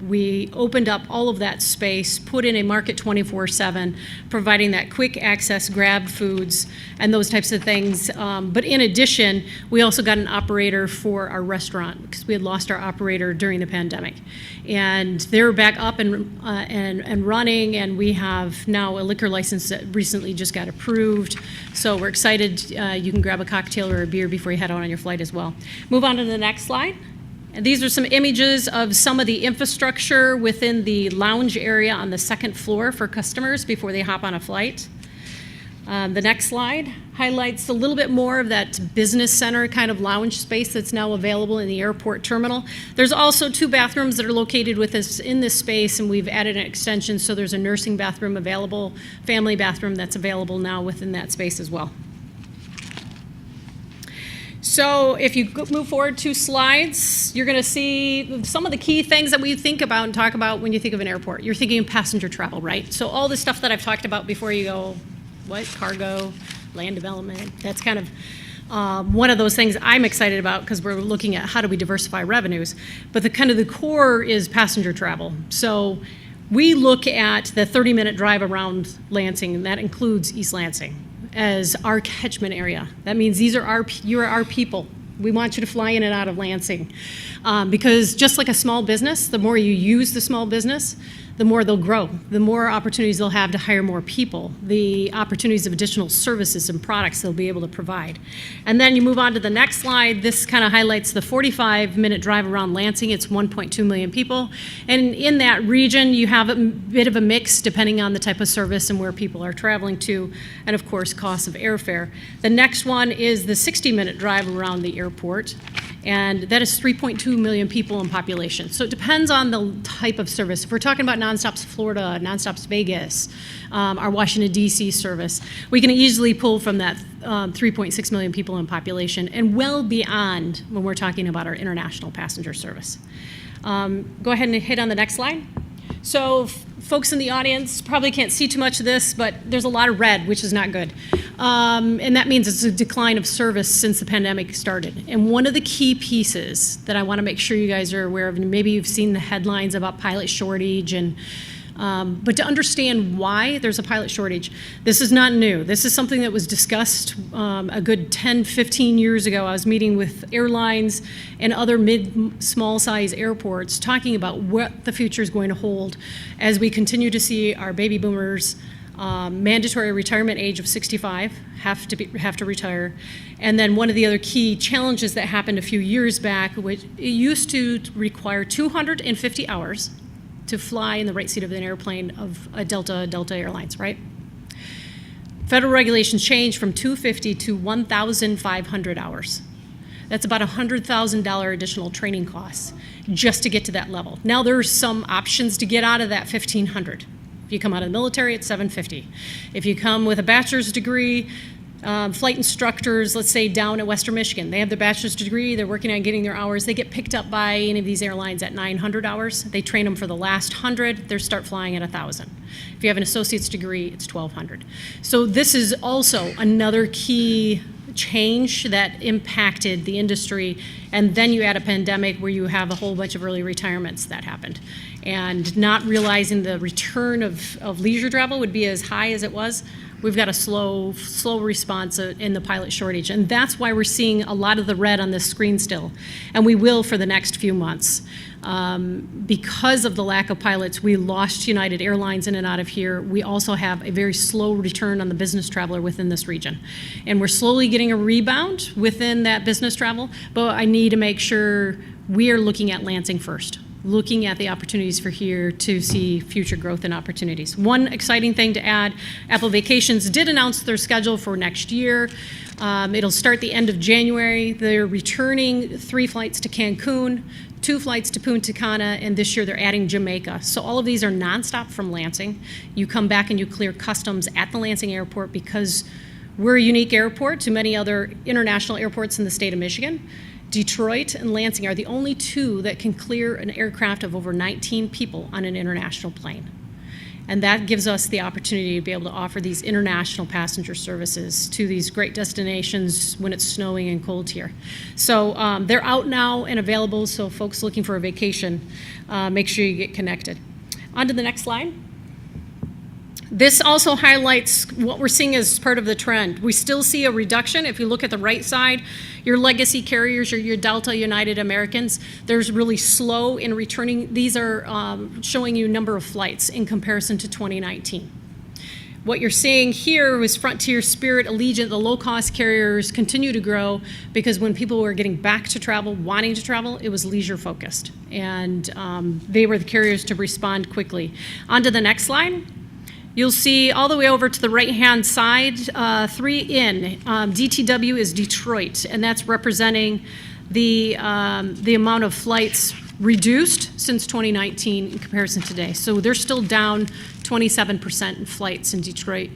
we opened up all of that space, put in a market 24/7, providing that quick access, grab foods, and those types of things. But in addition, we also got an operator for our restaurant because we had lost our operator during the pandemic. And they're back up and running, and we have now a liquor license that recently just got approved. So we're excited. You can grab a cocktail or a beer before you head out on your flight as well. Move on to the next slide. And these are some images of some of the infrastructure within the lounge area on the second floor for customers before they hop on a flight. The next slide highlights a little bit more of that business center kind of lounge space that's now available in the airport terminal. There's also 2 bathrooms that are located with us in this space, and we've added an extension, so there's a nursing bathroom available, family bathroom that's available now within that space as well. So if you move forward 2 slides, you're going to see some of the key things that we think about and talk about when you think of an airport. You're thinking of passenger travel, right? So all the stuff that I've talked about before, you go, what? Cargo, land development. That's kind of one of those things I'm excited about because we're looking at how do we diversify revenues. But the core is passenger travel. So we look at the 30-minute drive around Lansing, and that includes East Lansing, as our catchment area. That means you are our people. We want you to fly in and out of Lansing. Because just like a small business, the more you use the small business, the more they'll grow, the more opportunities they'll have to hire more people, the opportunities of additional services and products they'll be able to provide. And then you move on to the next slide. This kind of highlights the 45-minute drive around Lansing. It's 1.2 million people. And in that region, you have a bit of a mix depending on the type of service and where people are traveling to, and of course, cost of airfare. The next one is the 60-minute drive around the airport. And that is 3.2 million people in population. So it depends on the type of service. If we're talking about nonstops Florida, nonstops Vegas, our Washington, D.C. service, we can easily pull from that 3.6 million people in population and well beyond when we're talking about our international passenger service. Go ahead and hit on the next slide. So folks in the audience probably can't see too much of this, but there's a lot of red, which is not good. And that means it's a decline of service since the pandemic started. And one of the key pieces that I want to make sure you guys are aware of, and maybe you've seen the headlines about pilot shortage, and but to understand why there's a pilot shortage, this is not new. This is something that was discussed a good 10, 15 years ago. I was meeting with airlines and other small size airports talking about what the future is going to hold as we continue to see our baby boomers mandatory retirement age of 65 have to retire. And then one of the other key challenges that happened a few years back, which it used to require 250 hours to fly in the right seat of an airplane of a Delta Airlines, right? Federal regulations changed from 250 to 1,500 hours. That's about $100,000 additional training costs just to get to that level. Now there's some options to get out of that 1,500. If you come out of the military, it's $750. If you come with a bachelor's degree, flight instructors, let's say down at Western Michigan, they have their bachelor's degree, they're working on getting their hours, they get picked up by any of these airlines at 900 hours. They train them for the last 100, they start flying at 1,000. If you have an associate's degree, it's 1,200. So this is also another key change that impacted the industry. And then you add a pandemic where you have a whole bunch of early retirements that happened. And not realizing the return of leisure travel would be as high as it was, we've got a slow response in the pilot shortage. And that's why we're seeing a lot of the red on this screen still. And we will for the next few months. Because of the lack of pilots, we lost United Airlines in and out of here. We also have a very slow return on the business traveler within this region. And we're slowly getting a rebound within that business travel, but I need to make sure we are looking at Lansing first, looking at the opportunities for here to see future growth and opportunities. One exciting thing to add, Apple Vacations did announce their schedule for next year. It'll start the end of January. They're returning 3 flights to Cancun, 2 flights to Punta Cana, and this year they're adding Jamaica. So all of these are nonstop from Lansing. You come back and you clear customs at the Lansing airport because we're a unique airport to many other international airports in the state of Michigan. Detroit and Lansing are the only 2 that can clear an aircraft of over 19 people on an international plane. And that gives us the opportunity to be able to offer these international passenger services to these great destinations when it's snowing and cold here. So they're out now and available, so folks looking for a vacation, make sure you get connected. On to the next slide. This also highlights what we're seeing as part of the trend. We still see a reduction. If you look at the right side, your legacy carriers, your Delta, United, Americans, there's really slow in returning. These are showing you number of flights in comparison to 2019. What you're seeing here was Frontier, Spirit, Allegiant, the low-cost carriers continue to grow because when people were getting back to travel, wanting to travel, it was leisure-focused. And they were the carriers to respond quickly. On to the next slide. You'll see all the way over to the right-hand side, 3 in. DTW is Detroit, and that's representing the amount of flights reduced since 2019 in comparison to today. So they're still down 27% in flights in Detroit.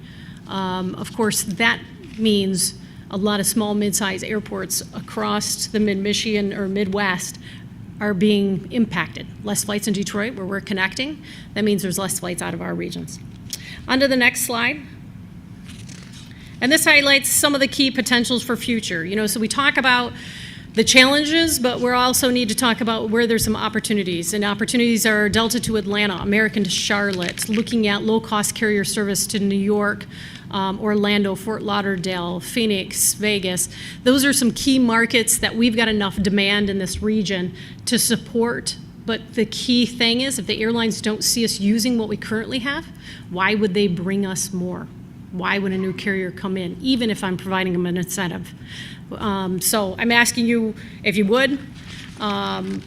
Of course, that means a lot of small, mid-sized airports across the mid-Michigan or Midwest are being impacted. Less flights in Detroit, where we're connecting. That means there's less flights out of our regions. On to the next slide. And this highlights some of the key potentials for future. So we talk about the challenges, but we also need to talk about where there's some opportunities. And opportunities are Delta to Atlanta, American to Charlotte, looking at low-cost carrier service to New York, Orlando, Fort Lauderdale, Phoenix, Vegas. Those are some key markets that we've got enough demand in this region to support. But the key thing is, if the airlines don't see us using what we currently have, why would they bring us more? Why would a new carrier come in, even if I'm providing them an incentive? So I'm asking you, if you would,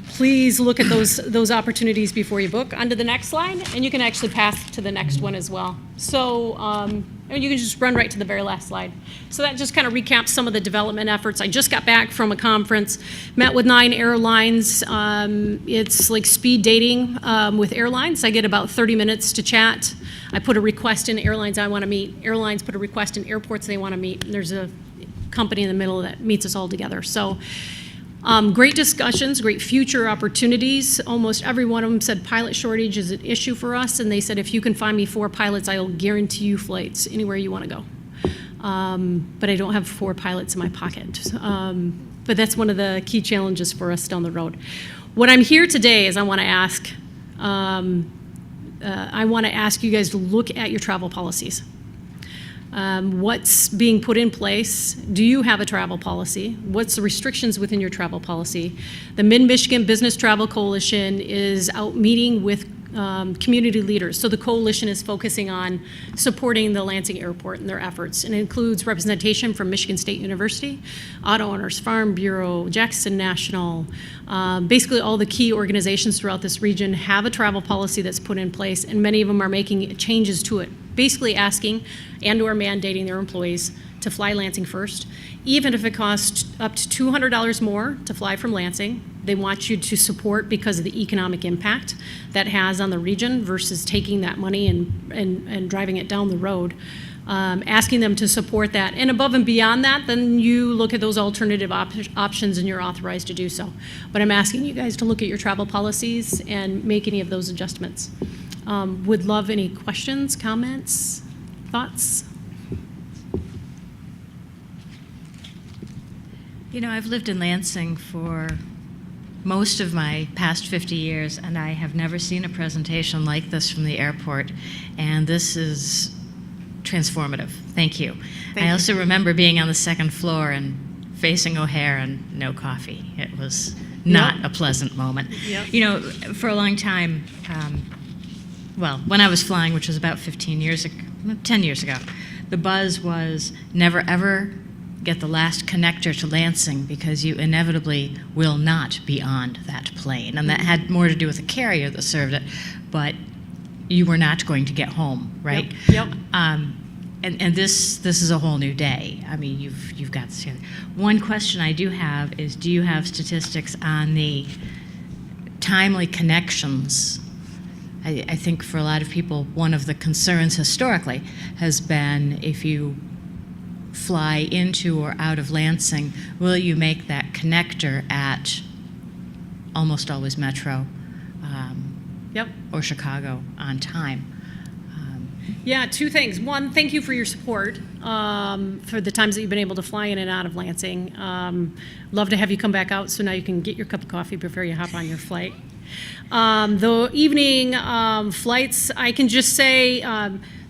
please look at those opportunities before you book. On to the next slide, and you can actually pass to the next one as well. So And you can just run right to the very last slide. So that just kind of recaps some of the development efforts. I just got back from a conference, met with 9 airlines. It's like speed dating with airlines. I get about 30 minutes to chat. I put a request in airlines I want to meet. Airlines put a request in airports they want to meet. And there's a company in the middle that meets us all together. So great discussions, great future opportunities. Almost every one of them said pilot shortage is an issue for us, and they said if you can find me 4 pilots, I'll guarantee you flights anywhere you want to go. But I don't have 4 pilots in my pocket. But that's one of the key challenges for us down the road. What I'm here today is I want to ask you guys to look at your travel policies. What's being put in place? Do you have a travel policy? What's the restrictions within your travel policy? The Mid-Michigan Business Travel Coalition is out meeting with community leaders. So the coalition is focusing on supporting the Lansing Airport and their efforts. And it includes representation from Michigan State University, Auto Owners, Farm Bureau, Jackson National. Basically all the key organizations throughout this region have a travel policy that's put in place, and many of them are making changes to it, basically asking and or mandating their employees to fly Lansing first. Even if it costs up to $200 more to fly from Lansing, they want you to support because of the economic impact that has on the region versus taking that money and driving it down the road. Asking them to support that. And above and beyond that, then you look at those alternative options and you're authorized to do so. But I'm asking you guys to look at your travel policies and make any of those adjustments. Would love any questions, comments, thoughts? You know, I've lived in Lansing for most of my past 50 years, and I have never seen a presentation like this from the airport, and this is transformative. Thank you. I also remember being on the 2nd floor and facing O'Hare and no coffee. It was not a pleasant moment. Yep. You know, for a long time, well, when I was flying, which was about 10 years ago, the buzz was never ever get the last connector to Lansing because you inevitably will not be on that plane. And that had more to do with the carrier that served it, but you were not going to get home, right? Yep. And this is a whole new day. I mean, you've got this. One question I do have is, do you have statistics on the timely connections? I think for a lot of people, one of the concerns historically has been if you fly into or out of Lansing, will you make that connector at almost always Metro or Chicago on time? Yeah, 2 things. One, thank you for your support for the times that you've been able to fly in and out of Lansing. Love to have you come back out so now you can get your cup of coffee before you hop on your flight. The evening flights, I can just say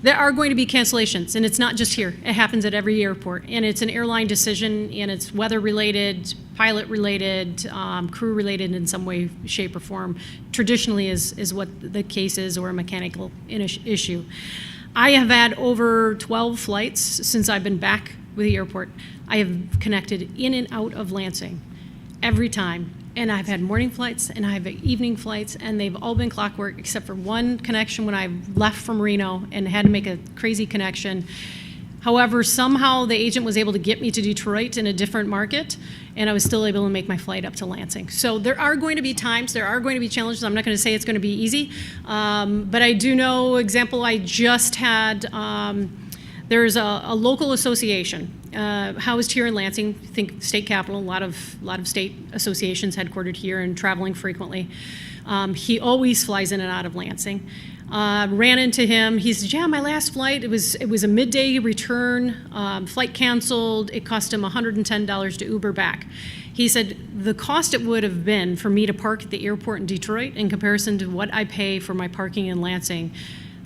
there are going to be cancellations, and it's not just here. It happens at every airport, and it's an airline decision, and it's weather-related, pilot-related, crew-related in some way, shape, or form. Traditionally is what the case is, or a mechanical issue. I have had over 12 flights since I've been back with the airport. I have connected in and out of Lansing every time. And I've had morning flights and I have evening flights, and they've all been clockwork except for one connection when I left from Reno and had to make a crazy connection. However, somehow the agent was able to get me to Detroit in a different market, and I was still able to make my flight up to Lansing. So there are going to be times, there are going to be challenges. I'm not going to say it's going to be easy, but I do know, example, I just had, there's a local association housed here in Lansing, I think state capital, a lot of state associations headquartered here and traveling frequently. He always flies in and out of Lansing. Ran into him. He said, "Yeah, my last flight. It was a midday return. Flight canceled. It cost him $110 to Uber back." He said the cost it would have been for me to park at the airport in Detroit in comparison to what I pay for my parking in Lansing.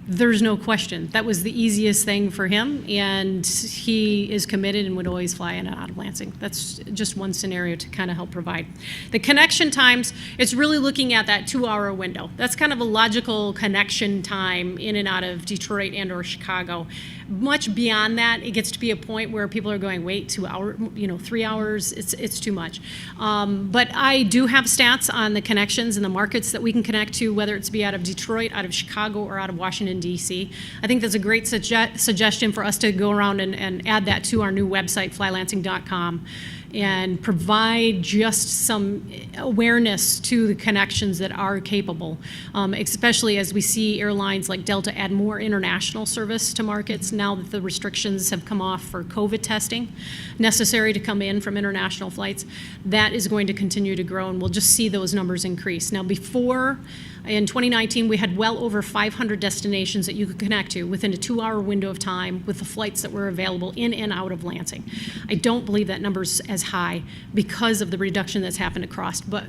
There's no question. That was the easiest thing for him, and he is committed and would always fly in and out of Lansing. That's just one scenario to kind of help provide. The connection times, it's really looking at that 2-hour window. That's kind of a logical connection time in and out of Detroit and or Chicago. Much beyond that, it gets to be a point where people are going, wait, 2 hours, 3 hours, it's too much. But I do have stats on the connections and the markets that we can connect to, whether it's be out of Detroit, out of Chicago, or out of Washington, in DC. I think that's a great suggestion for us to go around and add that to our new website, flylansing.com, and provide just some awareness to the connections that are capable, especially as we see airlines like Delta add more international service to markets now that the restrictions have come off for COVID testing necessary to come in from international flights. That is going to continue to grow, and we'll just see those numbers increase. Now, before, in 2019, we had well over 500 destinations that you could connect to within a 2-hour window of time with the flights that were available in and out of Lansing. I don't believe that number's as high because of the reduction that's happened across. But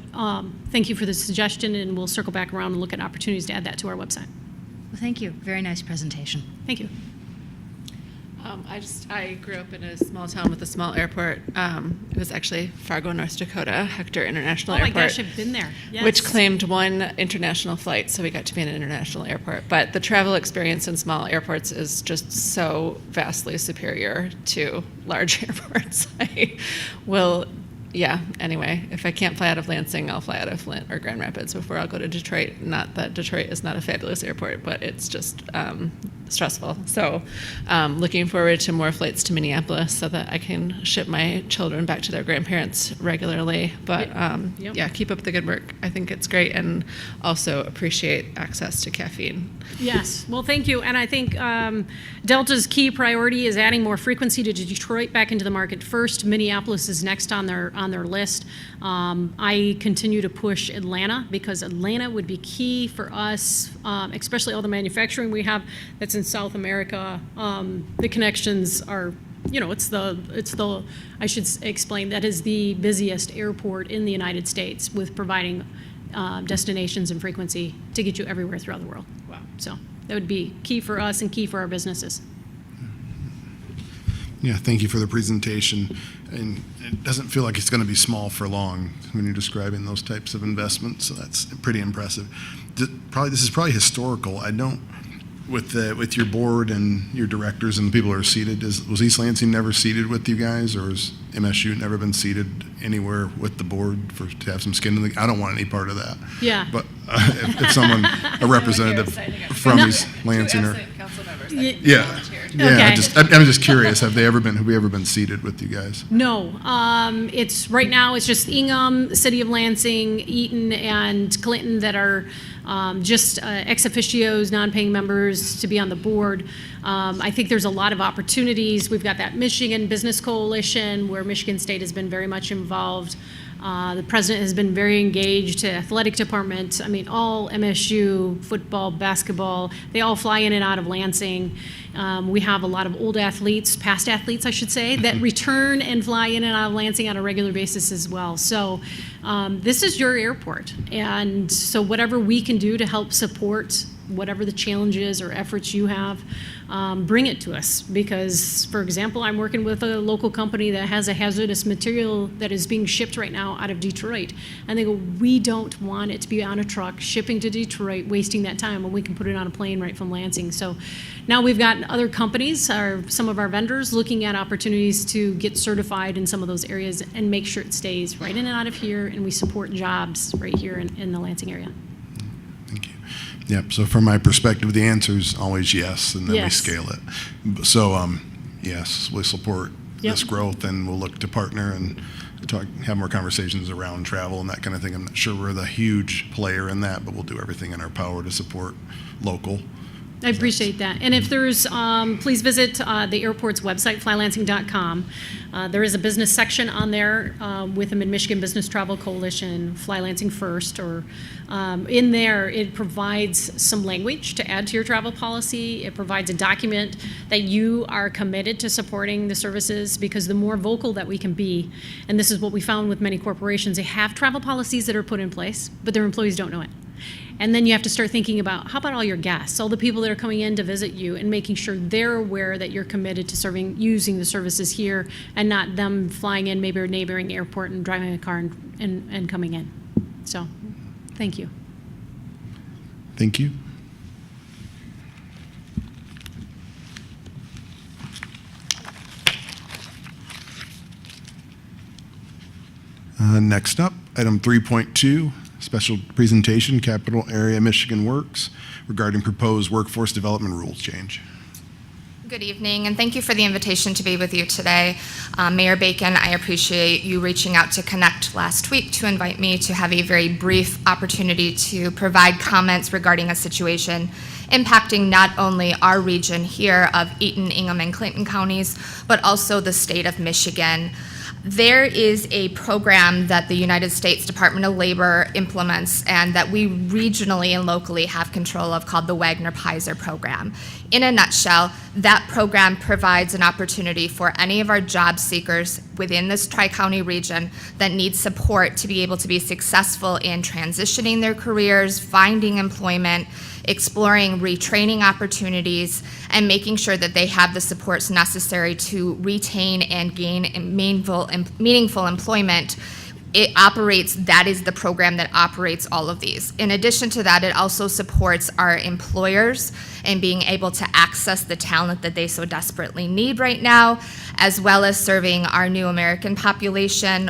thank you for the suggestion, and we'll circle back around and look at opportunities to add that to our website. Well, thank you. Very nice presentation. Thank you. I grew up in a small town with a small airport. It was actually Fargo, North Dakota, Hector International Airport. Oh my gosh, I've been there. Yes. Which claimed one international flight, so we got to be in an international airport. But the travel experience in small airports is just so vastly superior to large airports. Anyway, if I can't fly out of Lansing, I'll fly out of Flint or Grand Rapids before I'll go to Detroit. Not that Detroit is not a fabulous airport, but it's just stressful. So looking forward to more flights to Minneapolis so that I can ship my children back to their grandparents regularly. But Yep. keep up the good work. I think it's great, and also appreciate access to caffeine. Yes, well, thank you. And I think Delta's key priority is adding more frequency to Detroit back into the market first. Minneapolis is next on their list. I continue to push Atlanta because Atlanta would be key for us, especially all the manufacturing we have that's in South America. The connections are, I should explain, that is the busiest airport in the United States with providing destinations and frequency to get you everywhere throughout the world. Wow. So that would be key for us and key for our businesses. Yeah, thank you for the presentation. And it doesn't feel like it's going to be small for long when you're describing those types of investments, so that's pretty impressive. This is probably historical. I don't, with your board and your directors and the people who are seated, was East Lansing never seated with you guys, or has MSU never been seated anywhere with the board to have some skin in the? I don't want any part of that. Yeah. But if someone, a representative from East Lansing, or council members yeah. Okay. I'm just curious. Have we ever been seated with you guys? No, it's right now. It's just Ingham, City of Lansing, Eaton, and Clinton that are just ex officios, non-paying members to be on the board. I think there's a lot of opportunities. We've got that Michigan Business Coalition where Michigan State has been very much involved. The president has been very engaged. Athletic department, I mean, all MSU, football, basketball, they all fly in and out of Lansing. We have a lot of old athletes, past athletes, I should say, that return and fly in and out of Lansing on a regular basis as well. So this is your airport. And so whatever we can do to help support whatever the challenges or efforts you have, bring it to us. Because, for example, I'm working with a local company that has a hazardous material that is being shipped right now out of Detroit. And they go, we don't want it to be on a truck shipping to Detroit, wasting that time when we can put it on a plane right from Lansing. So now we've got other companies, some of our vendors, looking at opportunities to get certified in some of those areas and make sure it stays right in and out of here, and we support jobs right here in the Lansing area. Thank you. Yep, so from my perspective, the answer is always yes, and then we Yes. scale it. So, yes, we support this growth, and we'll look to partner and have more conversations around travel and that kind of thing. I'm not sure we're the huge player in that, but we'll do everything in our power to support local. I appreciate that. And if there's, please visit the airport's website, flylansing.com. There is a business section on there with the Mid-Michigan Business Travel Coalition, Fly Lansing First, or in there it provides some language to add to your travel policy. It provides a document that you are committed to supporting the services, because the more vocal that we can be, and this is what we found with many corporations, they have travel policies that are put in place, but their employees don't know it. And then you have to start thinking about, how about all your guests, all the people that are coming in to visit you, and making sure they're aware that you're committed to using the services here, and not them flying in maybe a neighboring airport and driving a car and coming in. So, thank you. Thank you. Next up, item 3.2, special presentation, Capital Area Michigan Works. regarding proposed workforce development rules change. Good evening, and thank you for the invitation to be with you today. Mayor Bacon, I appreciate you reaching out to connect last week to invite me to have a very brief opportunity to provide comments regarding a situation impacting not only our region here of Eaton, Ingham, and Clinton counties, but also the state of Michigan. There is a program that the United States Department of Labor implements and that we regionally and locally have control of called the Wagner-Pizer program. In a nutshell, that program provides an opportunity for any of our job seekers within this Tri-County region that need support to be able to be successful in transitioning their careers, finding employment, exploring retraining opportunities, and making sure that they have the supports necessary to retain and gain meaningful employment. That is the program that operates all of these. In addition to that, it also supports our employers in being able to access the talent that they so desperately need right now, as well as serving our new American population,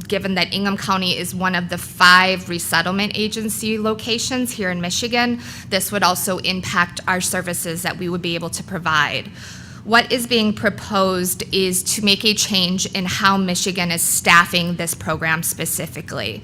given that Ingham County is one of the 5 resettlement agency locations here in Michigan. This would also impact our services that we would be able to provide. What is being proposed is to make a change in how Michigan is staffing this program specifically.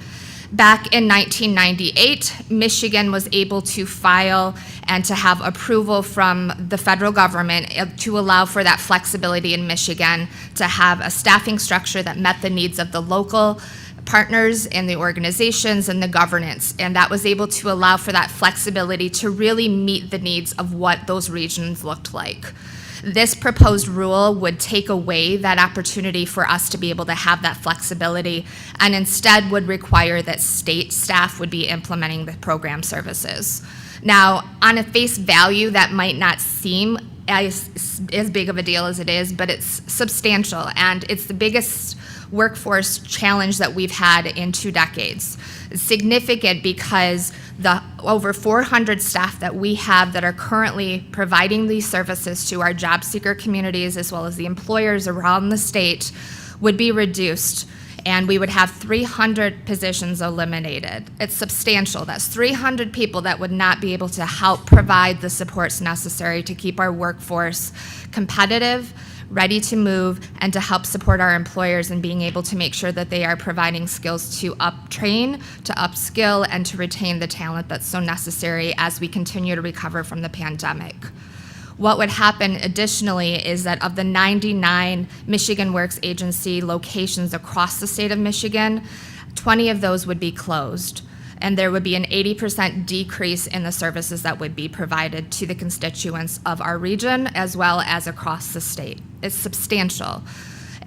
Back in 1998, Michigan was able to file and to have approval from the federal government to allow for that flexibility in Michigan to have a staffing structure that met the needs of the local partners and the organizations and the governance. And that was able to allow for that flexibility to really meet the needs of what those regions looked like. This proposed rule would take away that opportunity for us to be able to have that flexibility and instead would require that state staff would be implementing the program services. Now, on a face value, that might not seem as big of a deal as it is, but it's substantial, and it's the biggest workforce challenge that we've had in 2 decades. It's significant because the over 400 staff that we have that are currently providing these services to our job seeker communities as well as the employers around the state would be reduced, and we would have 300 positions eliminated. It's substantial. That's 300 people that would not be able to help provide the supports necessary to keep our workforce competitive, ready to move, and to help support our employers in being able to make sure that they are providing skills to up-train, to upskill, and to retain the talent that's so necessary as we continue to recover from the pandemic. What would happen additionally is that of the 99 Michigan Works Agency locations across the state of Michigan, 20 of those would be closed, and there would be an 80% decrease in the services that would be provided to the constituents of our region as well as across the state. It's substantial.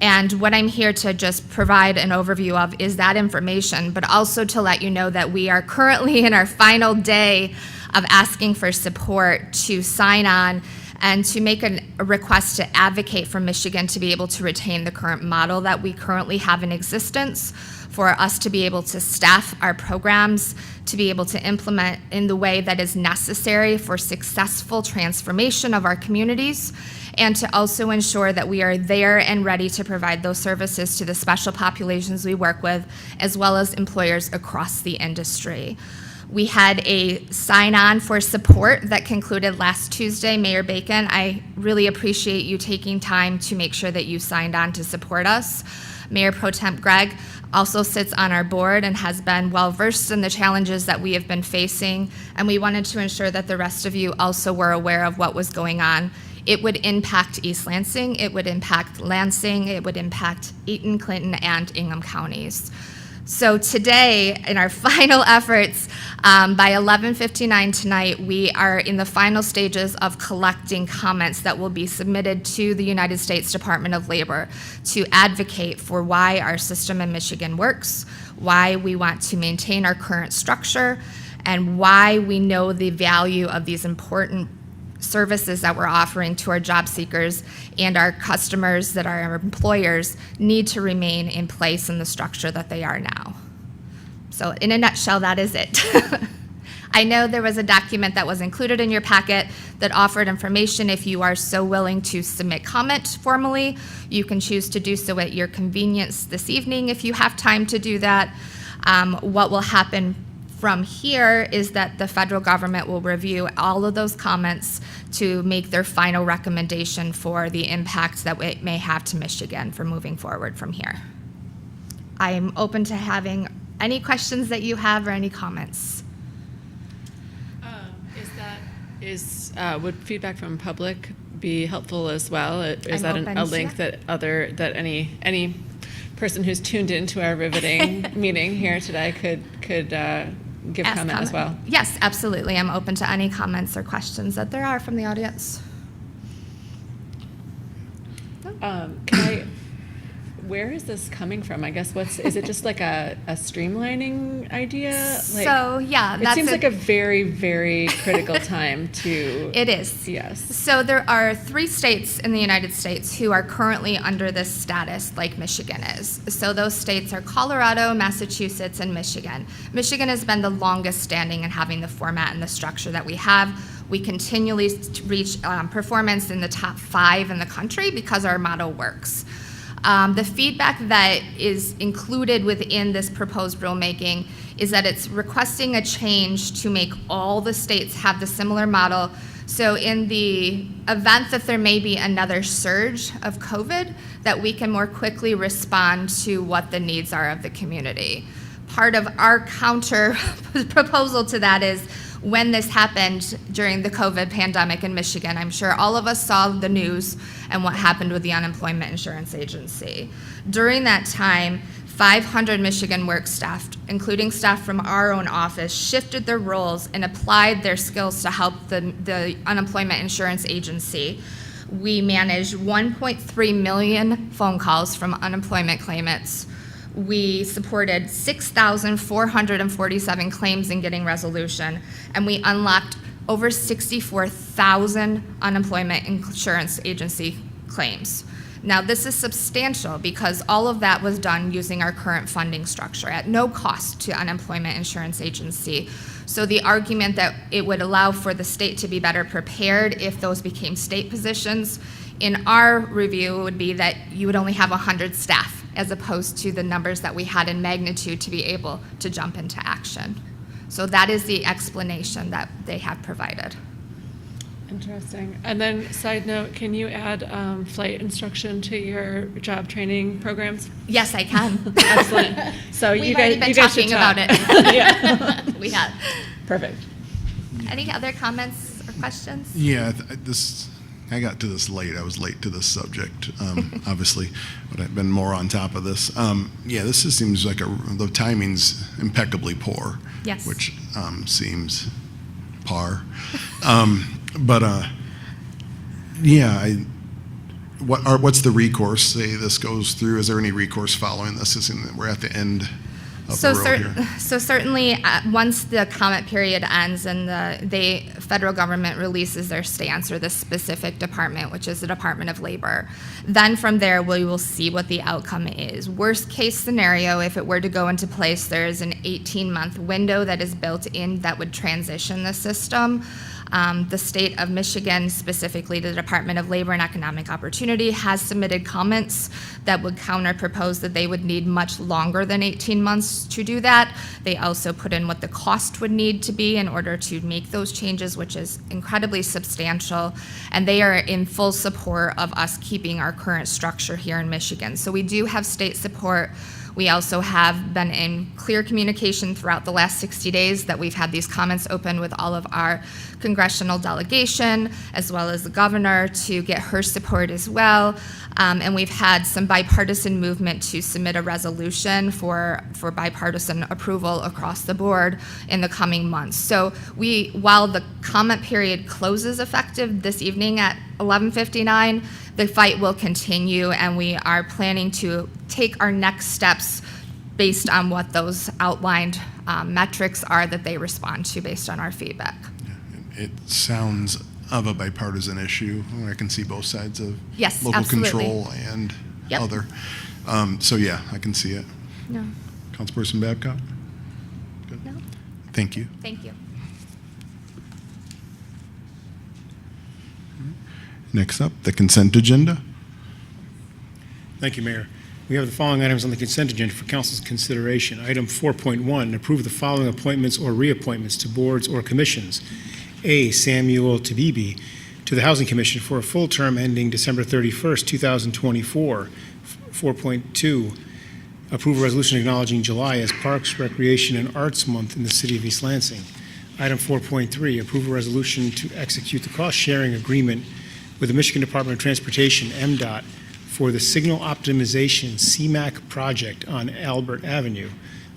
And what I'm here to just provide an overview of is that information, but also to let you know that we are currently in our final day of asking for support to sign on and to make a request to advocate for Michigan to be able to retain the current model that we currently have in existence, for us to be able to staff our programs, to be able to implement in the way that is necessary for successful transformation of our communities, and to also ensure that we are there and ready to provide those services to the special populations we work with, as well as employers across the industry. We had a sign-on for support that concluded last Tuesday. Mayor Bacon, I really appreciate you taking time to make sure that you signed on to support us. Mayor Pro Tem Gregg also sits on our board and has been well-versed in the challenges that we have been facing, and we wanted to ensure that the rest of you also were aware of what was going on. It would impact East Lansing, it would impact Lansing, it would impact Eaton, Clinton, and Ingham counties. So today, in our final efforts, by 11:59 tonight, we are in the final stages of collecting comments that will be submitted to the United States Department of Labor to advocate for why our system in Michigan works, why we want to maintain our current structure, and why we know the value of these important services that we're offering to our job seekers and our customers, that our employers need to remain in place in the structure that they are now. So in a nutshell, that is it. I know there was a document that was included in your packet that offered information. If you are so willing to submit comment formally, you can choose to do so at your convenience this evening if you have time to do that. What will happen from here is that the federal government will review all of those comments to make their final recommendation for the impacts that it may have to Michigan for moving forward from here. I am open to having any questions that you have or any comments. Would feedback from public be helpful as well? Is I'm that open a to link that. that any person who's tuned into our riveting meeting here today could give Ask comment as well? Yes, absolutely. I'm open to any comments or questions that there are from the audience. Where is this coming from? I guess is it just like a streamlining idea? So, yeah, It that's seems like a very, very critical time to. It is. Yes. So there are 3 states in the United States who are currently under this status like Michigan is. So those states are Colorado, Massachusetts, and Michigan. Michigan has been the longest standing in having the format and the structure that we have. We continually reach performance in the top 5 in the country because our model works. The feedback that is included within this proposed rulemaking is that it's requesting a change to make all the states have the similar model. So in the event that there may be another surge of COVID, that we can more quickly respond to what the needs are of the community. Part of our counter proposal to that is when this happened during the COVID pandemic in Michigan, I'm sure all of us saw the news and what happened with the Unemployment Insurance Agency. During that time, 500 Michigan work staff, including staff from our own office, shifted their roles and applied their skills to help the Unemployment Insurance Agency. We managed 1.3 million phone calls from unemployment claimants. We supported 6,447 claims in getting resolution, and we unlocked over 64,000 unemployment insurance agency claims. Now, this is substantial because all of that was done using our current funding structure at no cost to Unemployment Insurance Agency. So the argument that it would allow for the state to be better prepared if those became state positions, in our review, would be that you would only have 100 staff as opposed to the numbers that we had in magnitude to be able to jump into action. So that is the explanation that they have provided. Interesting. And then, side note, can you add flight instruction to your job training programs? Yes, I can. Excellent. So We've you already guys, been you guys should talking about talk. it. Yeah. We have. Perfect. Any other comments or questions? Yeah, I got to this late. I was late to this subject, obviously, but I've been more on top of this. Yeah, this just seems like the timing's impeccably poor. Yes. Which seems par. Yeah, what's the recourse? Say this goes through. Is there any recourse following this? We're at the end of the road here. So certainly, once the comment period ends and the federal government releases their stance, or the specific department, which is the Department of Labor, then from there we will see what the outcome is. Worst case scenario, if it were to go into place, there is an 18-month window that is built in that would transition the system. The state of Michigan, specifically the Department of Labor and Economic Opportunity, has submitted comments that would counter-propose that they would need much longer than 18 months to do that. They also put in what the cost would need to be in order to make those changes, which is incredibly substantial. And they are in full support of us keeping our current structure here in Michigan. So we do have state support. We also have been in clear communication throughout the last 60 days that we've had these comments open with all of our congressional delegation, as well as the governor, to get her support as well. And we've had some bipartisan movement to submit a resolution for bipartisan approval across the board in the coming months. So while the comment period closes effective this evening at 11:59, the fight will continue, and we are planning to take our next steps based on what those outlined metrics are that they respond to based on our feedback. It sounds of a bipartisan issue. I can see both sides of Yes, local absolutely. control and Yep. other. So yeah, I can see it. No. Councilperson Babcock? Good. No. Thank you. Thank you. Next up, the consent agenda. Thank you, Mayor. We have the following items on the consent agenda for council's consideration. Item 4.1, approve the following appointments or reappointments to boards or commissions. A, Samuel Tibebe to the Housing Commission for a full term ending December 31st, 2024. 4.2, approve a resolution acknowledging July as Parks, Recreation, and Arts Month in the city of East Lansing. Item 4.3, approve a resolution to execute the cost-sharing agreement with the Michigan Department of Transportation, MDOT, for the Signal Optimization CMAQ project on Albert Avenue.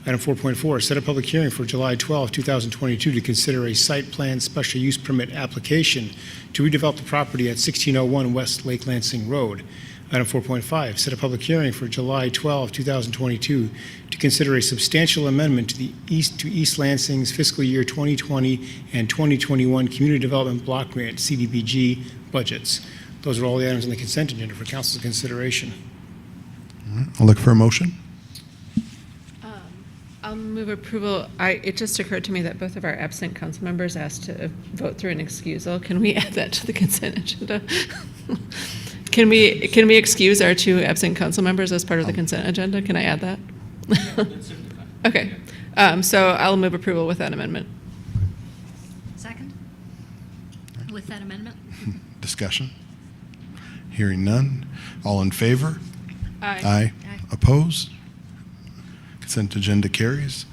Item 4.4, set a public hearing for July 12, 2022 to consider a site plan special use permit application to redevelop the property at 1601 West Lake Lansing Road. Item 4.5, set a public hearing for July 12, 2022 to consider a substantial amendment to East Lansing's fiscal year 2020 and 2021 Community Development Block Grant CDBG budgets. Those are all the items on the consent agenda for council's consideration. All right, I'll look for a motion. I'll move approval. It just occurred to me that both of our absent council members asked to vote through an excusal. Can we add that to the consent agenda? Can we excuse our two absent council members as part of the consent agenda? Can I add that? Okay. So I'll move approval with that amendment. Second? With that amendment? Discussion? Hearing none. All in favor? Aye. Aye. Aye. Opposed? Consent agenda carries.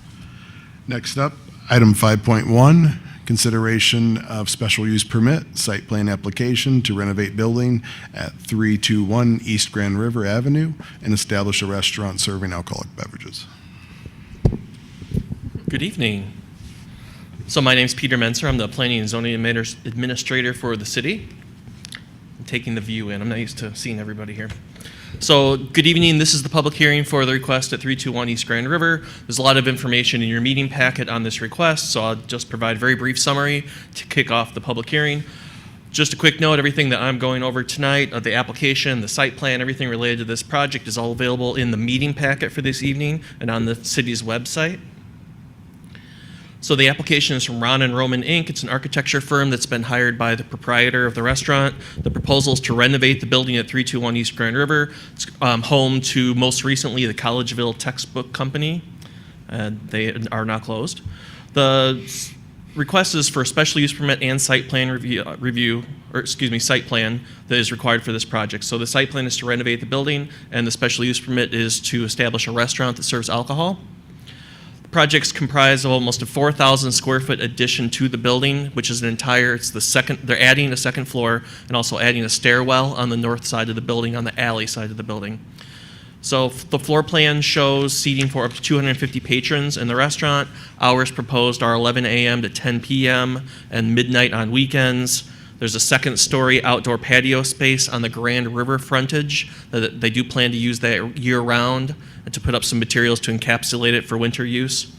Next up, item 5.1, consideration of special use permit, site plan application to renovate building at 321 East Grand River Avenue and establish a restaurant serving alcoholic beverages. Good evening. So my name is Peter Menser. I'm the Planning and Zoning Administrator for the city. I'm taking the view in. I'm not used to seeing everybody here. So good evening. This is the public hearing for the request at 321 East Grand River. There's a lot of information in your meeting packet on this request, so I'll just provide a very brief summary to kick off the public hearing. Just a quick note, everything that I'm going over tonight, the application, the site plan, everything related to this project is all available in the meeting packet for this evening and on the city's website. So the application is from Ron and Roman Inc. It's an architecture firm that's been hired by the proprietor of the restaurant. The proposal is to renovate the building at 321 East Grand River. It's home to most recently the Collegeville Textbook Company. They are now closed. The request is for a special use permit and site plan site plan that is required for this project. So the site plan is to renovate the building, and the special use permit is to establish a restaurant that serves alcohol. Project's comprised of almost a 4,000 square foot addition to the building, which is they're adding a second floor and also adding a stairwell on the north side of the building, on the alley side of the building. So the floor plan shows seating for up to 250 patrons in the restaurant. Hours proposed are 11 a.m. to 10 p.m. and midnight on weekends. There's a second story outdoor patio space on the Grand River frontage that they do plan to use that year round and to put up some materials to encapsulate it for winter use.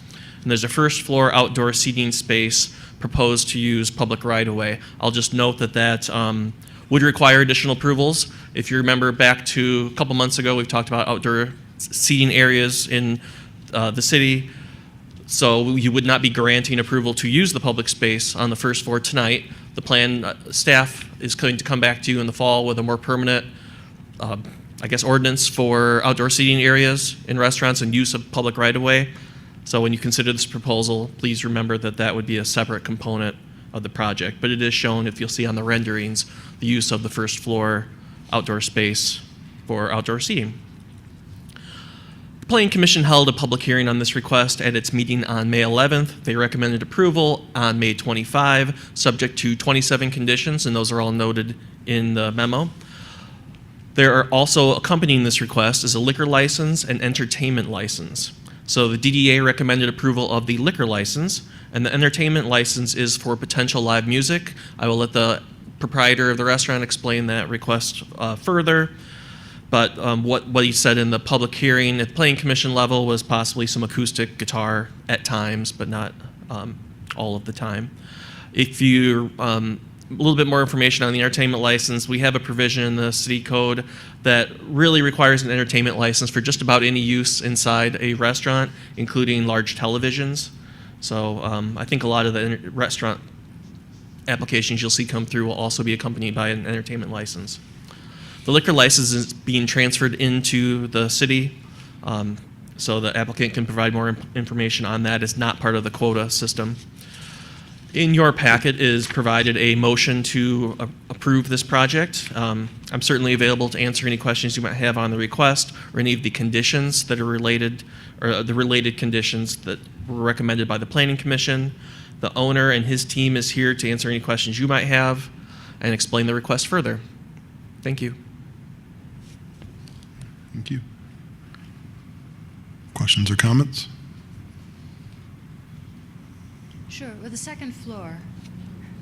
And there's a first floor outdoor seating space proposed to use public right-of-way. I'll just note that would require additional approvals. If you remember back to a couple months ago, we've talked about outdoor seating areas in the city. So you would not be granting approval to use the public space on the first floor tonight. The plan staff is going to come back to you in the fall with a more permanent, ordinance for outdoor seating areas in restaurants and use of public right-of-way. So when you consider this proposal, please remember that that would be a separate component of the project. But it is shown, if you'll see on the renderings, the use of the first floor outdoor space for outdoor seating. The Planning Commission held a public hearing on this request at its meeting on May 11th. They recommended approval on May 25, subject to 27 conditions, and those are all noted in the memo. There are also accompanying this request is a liquor license and entertainment license. So the DDA recommended approval of the liquor license, and the entertainment license is for potential live music. I will let the proprietor of the restaurant explain that request further. But what he said in the public hearing at the Planning Commission level was possibly some acoustic guitar at times, but not all of the time. If you a little bit more information on the entertainment license, we have a provision in the city code that really requires an entertainment license for just about any use inside a restaurant, including large televisions. So I think a lot of the restaurant applications you'll see come through will also be accompanied by an entertainment license. The liquor license is being transferred into the city, so the applicant can provide more information on that. It's not part of the quota system. In your packet is provided a motion to approve this project. I'm certainly available to answer any questions you might have on the request or any of the conditions that are related, or the related conditions that were recommended by the Planning Commission. The owner and his team is here to answer any questions you might have and explain the request further. Thank you. Thank you. Questions or comments? Sure. With the second floor,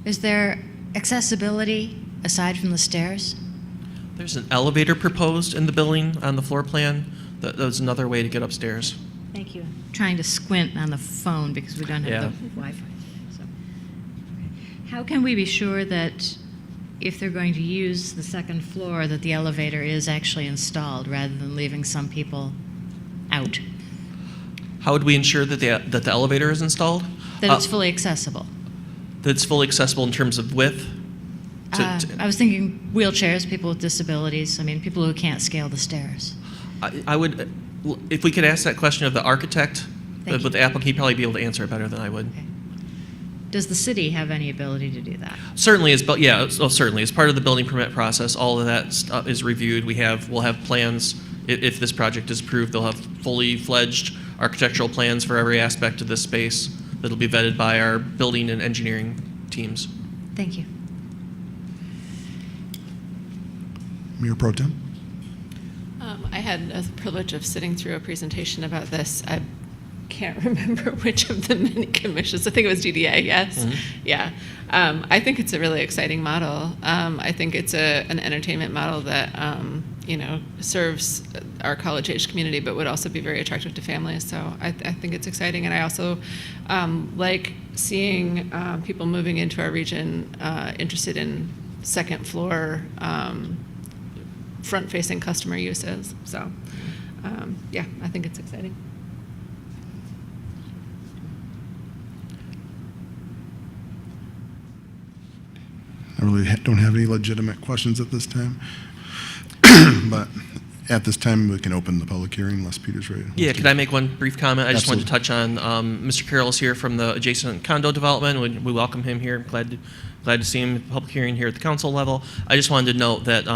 is there accessibility aside from the stairs? There's an elevator proposed in the building on the floor plan. That's another way to get upstairs. Thank you. Trying to squint on the phone because we don't have Yeah. the Wi-Fi. So, how can we be sure that if they're going to use the second floor, that the elevator is actually installed rather than leaving some people out? How would we ensure that the elevator is installed? That it's fully accessible. That it's fully accessible in terms of width? I was thinking wheelchairs, people with disabilities, I mean, people who can't scale the stairs. I would, if we could ask that question of the architect, Thank but the applicant, he'd probably be able to answer it better than I would. Okay. Does the city have any ability to do that? Certainly, certainly. As part of the building permit process, all of that stuff is reviewed. We'll have plans. If this project is approved, they'll have fully fledged architectural plans for every aspect of this space that'll be vetted by our building and engineering teams. Thank you. Mayor Pro Tem? I had the privilege of sitting through a presentation about this. I can't remember which of the many commissions. I think it was DDA, yes? Mm-hmm. Yeah. I think it's a really exciting model. I think it's an entertainment model that, serves our college-age community, but would also be very attractive to families. So I think it's exciting. And I also like seeing people moving into our region interested in second floor front-facing customer uses. So, yeah, I think it's exciting. I really don't have any legitimate questions at this time. But at this time, we can open the public hearing unless Peter's ready. Yeah, could I make one brief comment? I just wanted to Absolutely. touch on Mr. Carroll's here from the adjacent condo development. We welcome him here. Glad to see him at the public hearing here at the council level. I just wanted to note that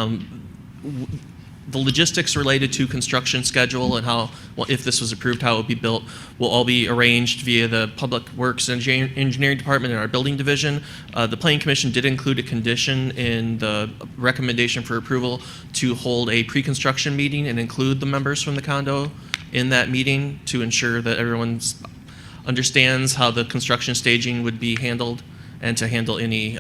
the logistics related to construction schedule and how, if this was approved, how it would be built, will all be arranged via the Public Works and Engineering Department and our building division. The Planning Commission did include a condition in the recommendation for approval to hold a pre-construction meeting and include the members from the condo in that meeting to ensure that everyone understands how the construction staging would be handled and to handle any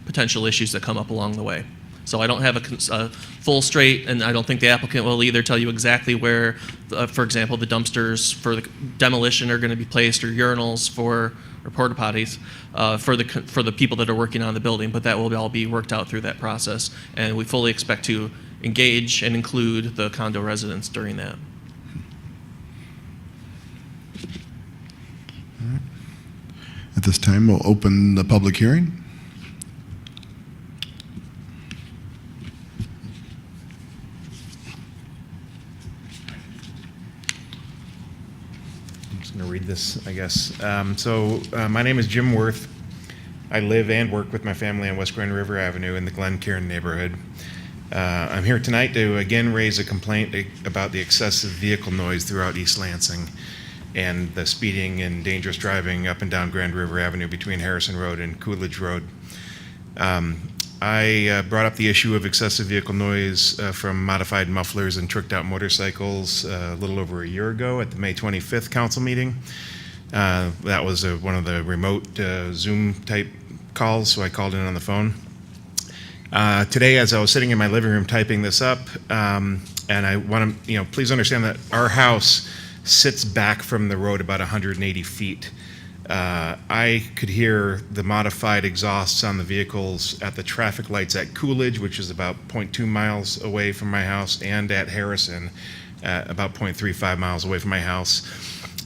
potential issues that come up along the way. So I don't have a full straight, and I don't think the applicant will either tell you exactly where, for example, the dumpsters for the demolition are going to be placed, or urinals or porta potties for the people that are working on the building. But that will all be worked out through that process, and we fully expect to engage and include the condo residents during that. All right. At this time, we'll open the public hearing. Going to read this, I guess. My name is Jim Worth. I live and work with my family on West Grand River Avenue in the Glen Cairn neighborhood. I'm here tonight to again raise a complaint about the excessive vehicle noise throughout East Lansing and the speeding and dangerous driving up and down Grand River Avenue between Harrison Road and Coolidge Road. I brought up the issue of excessive vehicle noise from modified mufflers and tricked out motorcycles a little over a year ago at the May 25th council meeting. That was one of the remote Zoom type calls, so I called in on the phone. Today, as I was sitting in my living room typing this up, and I want to, please understand that our house sits back from the road about 180 feet. I could hear the modified exhausts on the vehicles at the traffic lights at Coolidge, which is about 0.2 miles away from my house, and at Harrison, about 0.35 miles away from my house.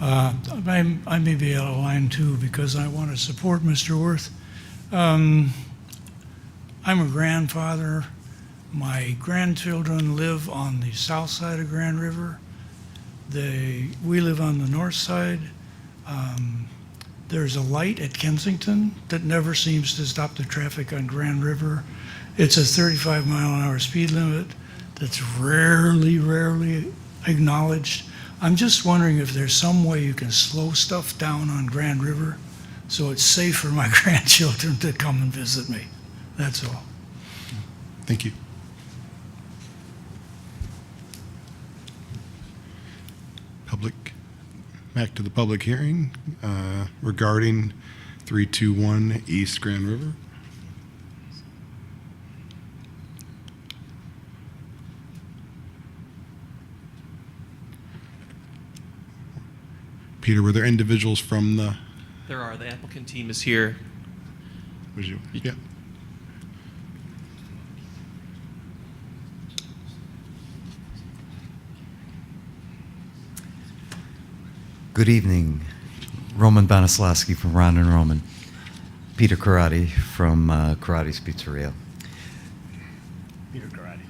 I may be out of line too because I want to support Mr. Worth. I'm a grandfather. My grandchildren live on the south side of Grand River. We live on the north side. There's a light at Kensington that never seems to stop the traffic on Grand River. It's a 35-mile-an-hour speed limit that's rarely acknowledged. I'm just wondering if there's some way you can slow stuff down on Grand River so it's safe for my grandchildren to come and visit me. That's all. Thank you. Back to the public hearing regarding 321 East Grand River. Peter, were there individuals from the... There are. The applicant team is here. Was you? Yeah. Good evening. Roman Bonislawski from Ron and Roman. Peter Karate from Karate's Pizzeria. Peter Karate.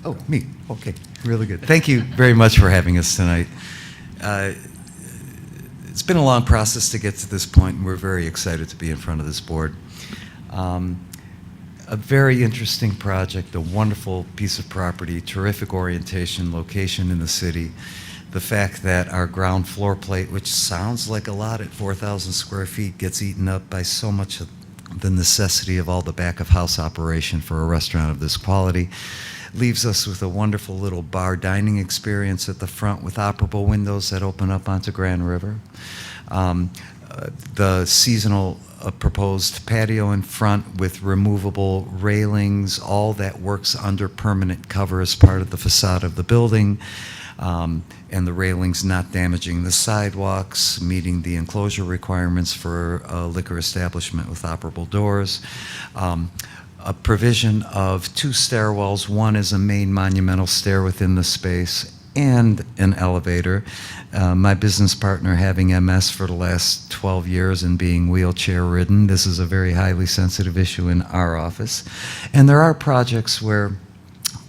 Oh, me. Okay. Really good. Thank you very much for having us tonight. It's been a long process to get to this point, and we're very excited to be in front of this board. A very interesting project, a wonderful piece of property, terrific orientation, location in the city. The fact that our ground floor plate, which sounds like a lot at 4,000 square feet, gets eaten up by so much of the necessity of all the back of house operation for a restaurant of this quality, leaves us with a wonderful little bar dining experience at the front with operable windows that open up onto Grand River. The seasonal proposed patio in front with removable railings, all that works under permanent cover as part of the facade of the building. And the railings not damaging the sidewalks, meeting the enclosure requirements for a liquor establishment with operable doors. A provision of 2 stairwells. One is a main monumental stair within the space and an elevator. My business partner having MS for the last 12 years and being wheelchair ridden, this is a very highly sensitive issue in our office. And there are projects where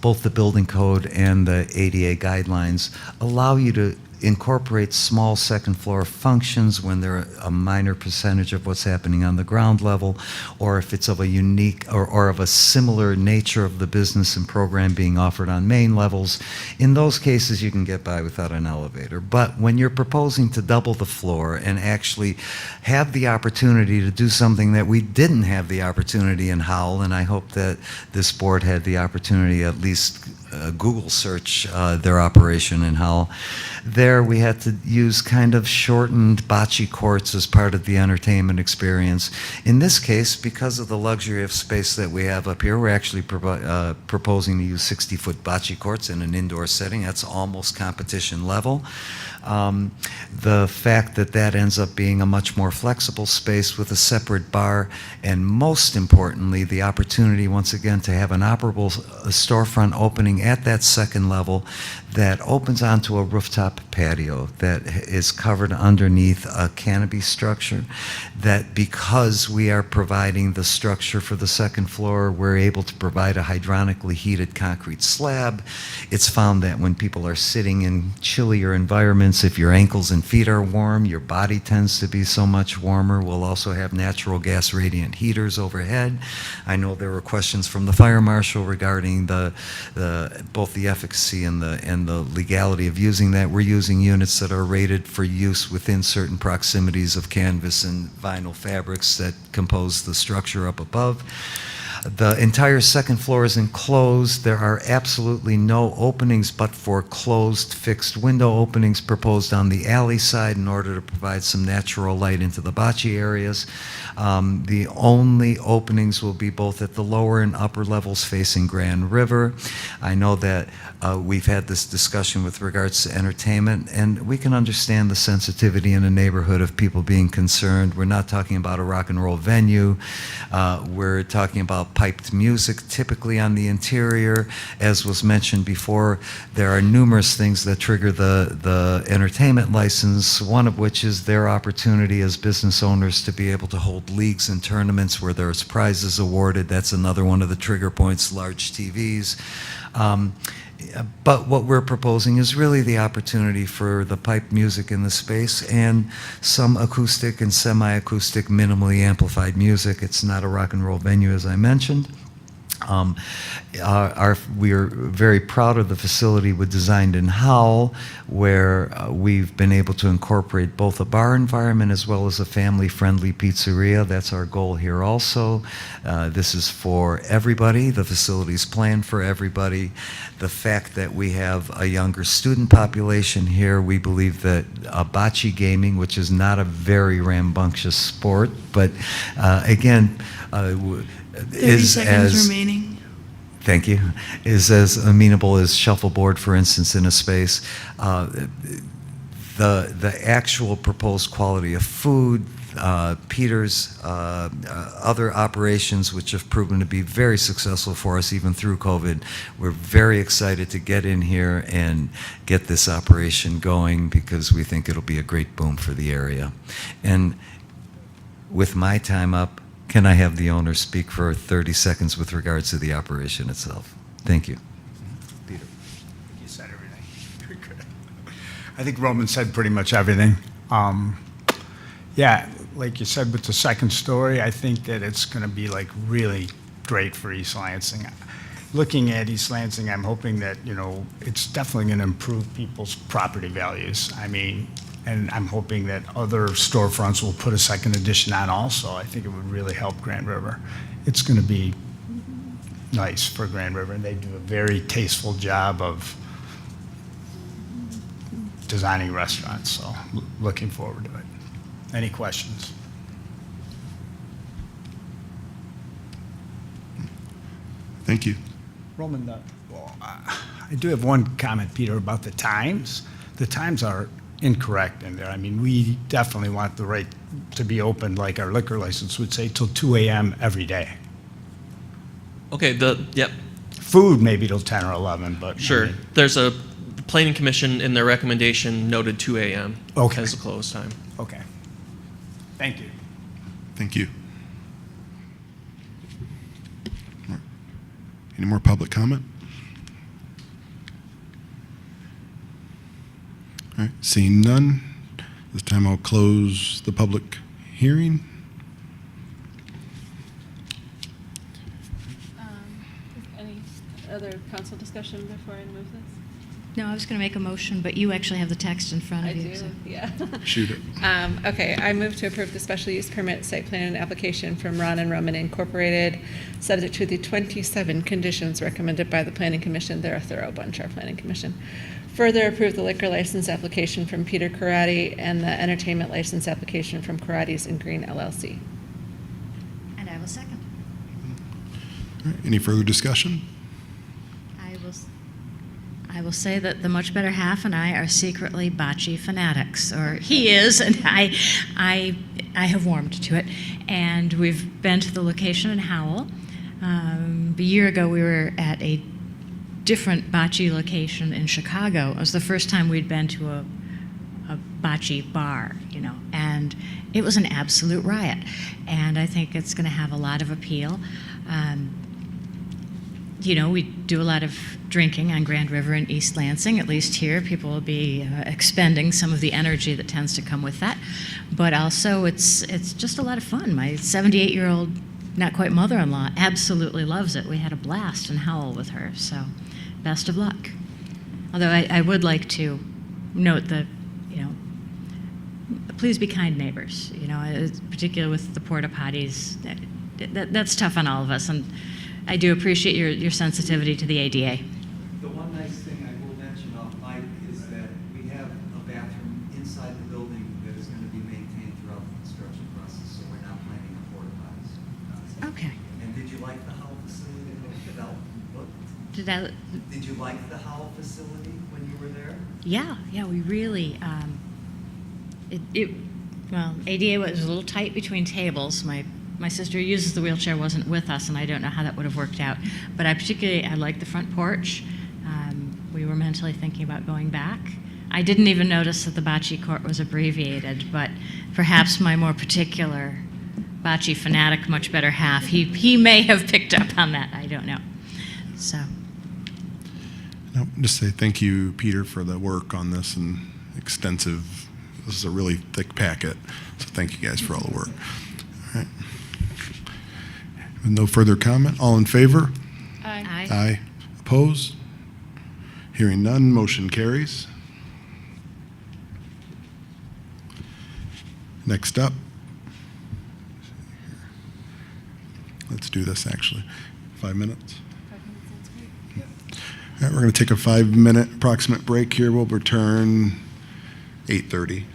both the building code and the ADA guidelines allow you to incorporate small second floor functions when they're a minor percentage of what's happening on the ground level, or if it's of a unique or of a similar nature of the business and program being offered on main levels. In those cases, you can get by without an elevator. But when you're proposing to double the floor and actually have the opportunity to do something that we didn't have the opportunity in Howell, and I hope that this board had the opportunity at least Google search their operation in Howell. There we had to use kind of shortened bocce courts as part of the entertainment experience. In this case, because of the luxury of space that we have up here, we're actually proposing to use 60-foot bocce courts in an indoor setting. That's almost competition level. The fact that that ends up being a much more flexible space with a separate bar, and most importantly, the opportunity once again to have an operable storefront opening at that second level that opens onto a rooftop patio that is covered underneath a canopy structure, that because we are providing the structure for the second floor, we're able to provide a hydronically heated concrete slab. It's found that when people are sitting in chillier environments, if your ankles and feet are warm, your body tends to be so much warmer. We'll also have natural gas radiant heaters overhead. I know there were questions from the fire marshal regarding both the efficacy and the legality of using that. We're using units that are rated for use within certain proximities of canvas and vinyl fabrics that compose the structure up above. The entire second floor is enclosed. There are absolutely no openings but for closed fixed window openings proposed on the alley side in order to provide some natural light into the bocce areas. The only openings will be both at the lower and upper levels facing Grand River. I know that we've had this discussion with regards to entertainment, and we can understand the sensitivity in a neighborhood of people being concerned. We're not talking about a rock and roll venue. We're talking about piped music typically on the interior. As was mentioned before, there are numerous things that trigger the entertainment license, one of which is their opportunity as business owners to be able to hold leagues and tournaments where there's prizes awarded. That's another one of the trigger points, large TVs. But what we're proposing is really the opportunity for the piped music in the space and some acoustic and semi-acoustic, minimally amplified music. It's not a rock and roll venue, as I mentioned. We are very proud of the facility we designed in Howell, where we've been able to incorporate both a bar environment as well as a family-friendly pizzeria. That's our goal here also. This is for everybody. The facility's planned for everybody. The fact that we have a younger student population here, we believe that bocce gaming, which is not a very rambunctious sport, but again, 30 is seconds as remaining. thank you, is as amenable as shuffleboard, for instance, in a space. The actual proposed quality of food, Peter's other operations, which have proven to be very successful for us even through COVID. We're very excited to get in here and get this operation going because we think it'll be a great boom for the area. And with my time up, can I have the owner speak for 30 seconds with regards to the operation itself? Thank you. You said everything. Good. I think Roman said pretty much everything. Yeah, like you said with the second story, I think that it's going to be like really great for East Lansing. Looking at East Lansing, I'm hoping that, you know, it's definitely going to improve people's property values. I mean, and I'm hoping that other storefronts will put a second edition on also. I think it would really help Grand River. It's going to be nice for Grand River, and they do a very tasteful job of designing restaurants, so looking forward to it. Any questions? Thank you. Roman, well, I do have one comment, Peter, about the times. The times are incorrect in there. I mean, we definitely want the right to be open, like our liquor license would say, till 2 a.m. every day. Okay, yep. Food maybe till 10 or 11, but. Sure. I mean, There's the Planning Commission in their recommendation noted 2 a.m. Okay. as the close time. Okay. Thank you. Thank you. Any more public comment? All right, seeing none, this time I'll close the public hearing. Any other council discussion before I move this? No, I was going to make a motion, but you actually have the text in front of I you. do, so- yeah. Shoot it. Okay, I move to approve the special use permit site plan and application from Ron and Roman Incorporated, subject to the 27 conditions recommended by the Planning Commission. They're a thorough bunch, our Planning Commission. Further approve the liquor license application from Peter Karate and the entertainment license application from Karate's and Green LLC. And I will second. All right, any further discussion? I will say that the much better half and I are secretly bocce fanatics, or he is, and I have warmed to it. And we've been to the location in Howell. A year ago, we were at a different bocce location in Chicago. It was the first time we'd been to a bocce bar, you know, and it was an absolute riot. And I think it's going to have a lot of appeal. You know, we do a lot of drinking on Grand River in East Lansing. At least here, people will be expending some of the energy that tends to come with that. But also, it's just a lot of fun. My 78-year-old, not quite mother-in-law, absolutely loves it. We had a blast in Howell with her, so best of luck. Although I would like to note that, you know, please be kind neighbors. You know, particularly with the porta potties, that's tough on all of us. And I do appreciate your sensitivity to the ADA. The one nice thing I will mention off mic is that we have a bathroom inside the building that is going to be maintained throughout the construction process, so we're not planning on porta potties. Okay. And did you like the Howell facility that was developed? Did you like the Howell facility when you were there? Yeah, we really, well, ADA was a little tight between tables. My my sister who uses the wheelchair wasn't with us, and I don't know how that would have worked out. But I like the front porch. We were mentally thinking about going back. I didn't even notice that the bocce court was abbreviated, but perhaps my more particular bocce fanatic, much better half, he may have picked up on that. I don't know. So. No, just say thank you, Peter, for the work on this and extensive. This is a really thick packet, so thank you guys for all the work. All right. With no further comment, all in favor? Aye. Aye. Opposed? Hearing none, motion carries. Next up, let's do this actually. 5 minutes? All right, we're going to take a 5-minute approximate break here. We'll return 8:30.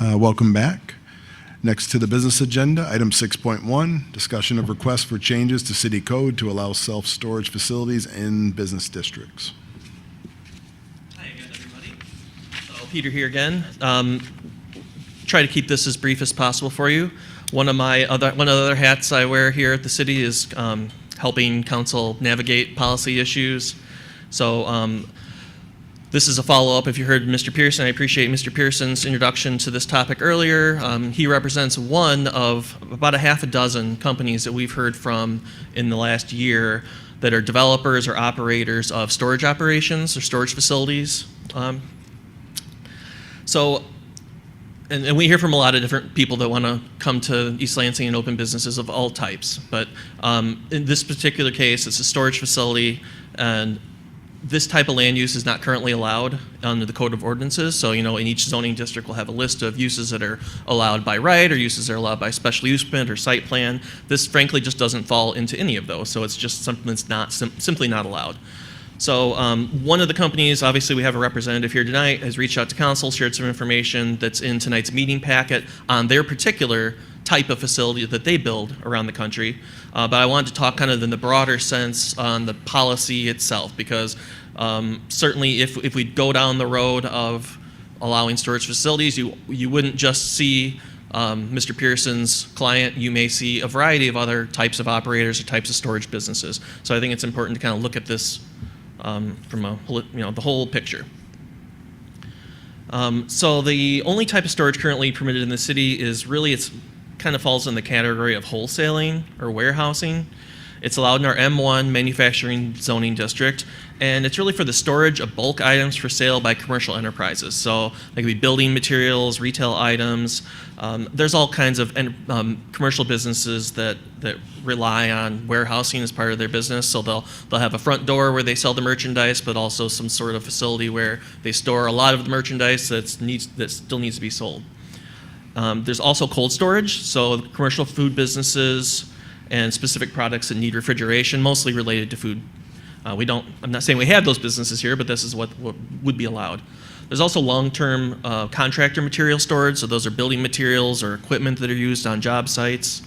Welcome back. Next to the business agenda, item 6.1, discussion of requests for changes to city code to allow self-storage facilities in business districts. Hi again, everybody. So Peter here again. Try to keep this as brief as possible for you. One of the other hats I wear here at the city is helping council navigate policy issues. So this is a follow-up. If you heard Mr. Pearson, I appreciate Mr. Pearson's introduction to this topic earlier. He represents one of about a half a dozen companies that we've heard from in the last year that are developers or operators of storage operations or storage facilities. And we hear from a lot of different people that want to come to East Lansing and open businesses of all types. But in this particular case, it's a storage facility, and this type of land use is not currently allowed under the Code of Ordinances. So, in each zoning district will have a list of uses that are allowed by right or uses that are allowed by special use permit or site plan. This, frankly, just doesn't fall into any of those. So it's just something that's not simply not allowed. So one of the companies, obviously we have a representative here tonight, has reached out to council, shared some information that's in tonight's meeting packet on their particular type of facility that they build around the country. But I wanted to talk kind of in the broader sense on the policy itself, because certainly if we go down the road of allowing storage facilities, you wouldn't just see Mr. Pearson's client, you may see a variety of other types of operators or types of storage businesses. So I think it's important to kind of look at this from the whole picture. So the only type of storage currently permitted in the city is really, it's kind of falls in the category of wholesaling or warehousing. It's allowed in our M1 manufacturing zoning district, and it's really for the storage of bulk items for sale by commercial enterprises. So they could be building materials, retail items. There's all kinds of commercial businesses that rely on warehousing as part of their business. So they'll have a front door where they sell the merchandise, but also some sort of facility where they store a lot of the merchandise that still needs to be sold. There's also cold storage, so commercial food businesses and specific products that need refrigeration, mostly related to food. I'm not saying we have those businesses here, but this is what would be allowed. There's also long-term contractor material storage, so those are building materials or equipment that are used on job sites.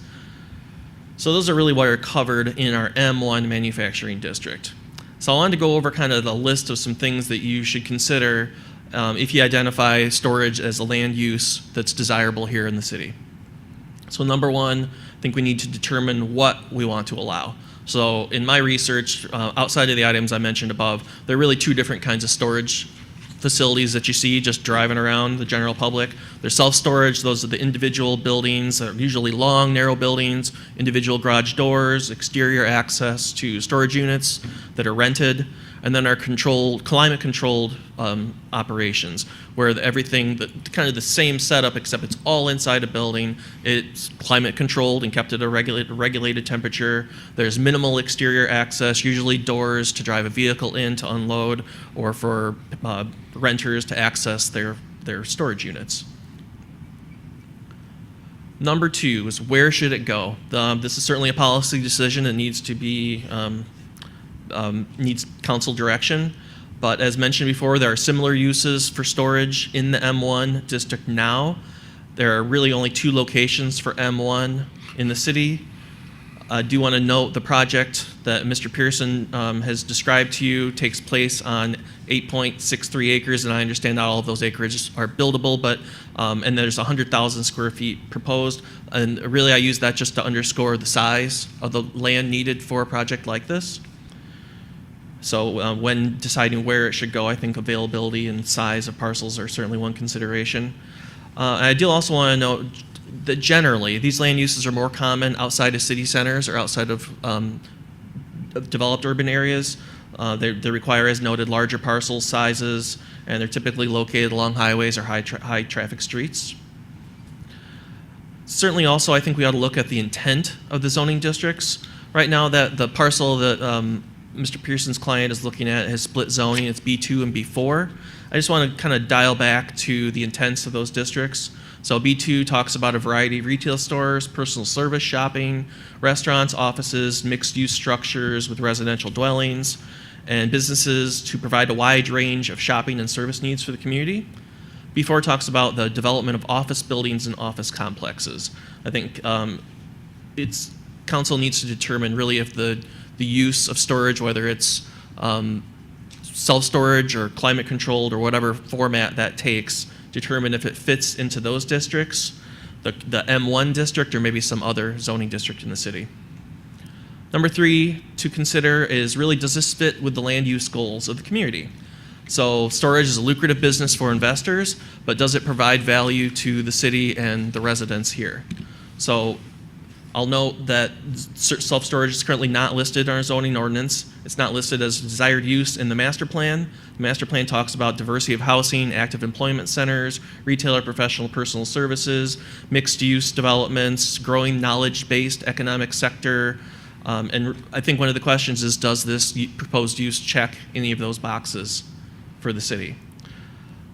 So those are really what are covered in our M1 manufacturing district. So I wanted to go over kind of the list of some things that you should consider if you identify storage as a land use that's desirable here in the city. So number one, I think we need to determine what we want to allow. So in my research, outside of the items I mentioned above, there are really two different kinds of storage facilities that you see just driving around the general public. There's self-storage. Those are the individual buildings that are usually long, narrow buildings, individual garage doors, exterior access to storage units that are rented, and then our climate-controlled operations, where everything, kind of the same setup, except it's all inside a building. It's climate-controlled and kept at a regulated temperature. There's minimal exterior access, usually doors to drive a vehicle in to unload, or for renters to access their storage units. Number two is, where should it go? This is certainly a policy decision that needs to be needs council direction, but as mentioned before, there are similar uses for storage in the M1 district now. There are really only two locations for M1 in the city. I do want to note the project that Mr. Pearson has described to you takes place on 8.63 acres, and I understand not all of those acreages are buildable, but and there's 100,000 square feet proposed, and really I use that just to underscore the size of the land needed for a project like this. So when deciding where it should go, I think availability and size of parcels are certainly one consideration. I do also want to note that generally these land uses are more common outside of city centers or outside of developed urban areas. They require, as noted, larger parcel sizes, and they're typically located along highways or high traffic streets. Certainly also, I think we ought to look at the intent of the zoning districts. Right now, that the parcel that Mr. Pearson's client is looking at has split zoning. It's B2 and B4. I just want to kind of dial back to the intents of those districts. So B2 talks about a variety of retail stores, personal service shopping, restaurants, offices, mixed-use structures with residential dwellings, and businesses to provide a wide range of shopping and service needs for the community. B4 talks about the development of office buildings and office complexes. I think council needs to determine really if the use of storage, whether it's self-storage or climate controlled or whatever format that takes, determine if it fits into those districts, the M1 district or maybe some other zoning district in the city. Number 3 to consider is really, does this fit with the land use goals of the community? So storage is a lucrative business for investors, but does it provide value to the city and the residents here? So I'll note that self-storage is currently not listed in our zoning ordinance. It's not listed as desired use in the master plan. The master plan talks about diversity of housing, active employment centers, retailer, professional, personal services, mixed-use developments, growing knowledge-based economic sector. And I think one of the questions is, does this proposed use check any of those boxes for the city?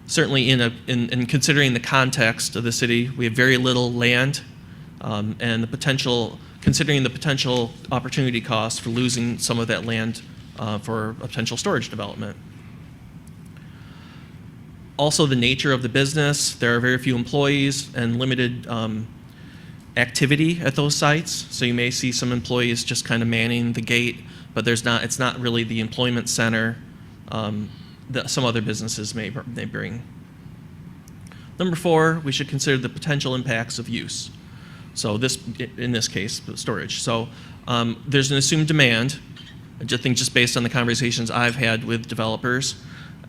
Certainly in considering the context of the city, we have very little land, and considering the potential opportunity cost for losing some of that land for a potential storage development. Also, the nature of the business, there are very few employees and limited activity at those sites. So you may see some employees just kind of manning the gate, but it's not really the employment center that some other businesses may bring. Number 4, we should consider the potential impacts of use. So in this case, storage. So there's an assumed demand, I think just based on the conversations I've had with developers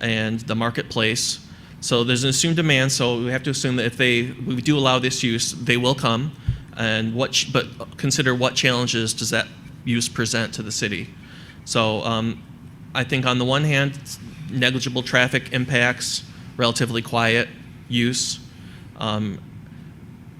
and the marketplace. So there's an assumed demand, so we have to assume that if we do allow this use, they will come. But consider what challenges does that use present to the city. So I think on the one hand, negligible traffic impacts, relatively quiet use.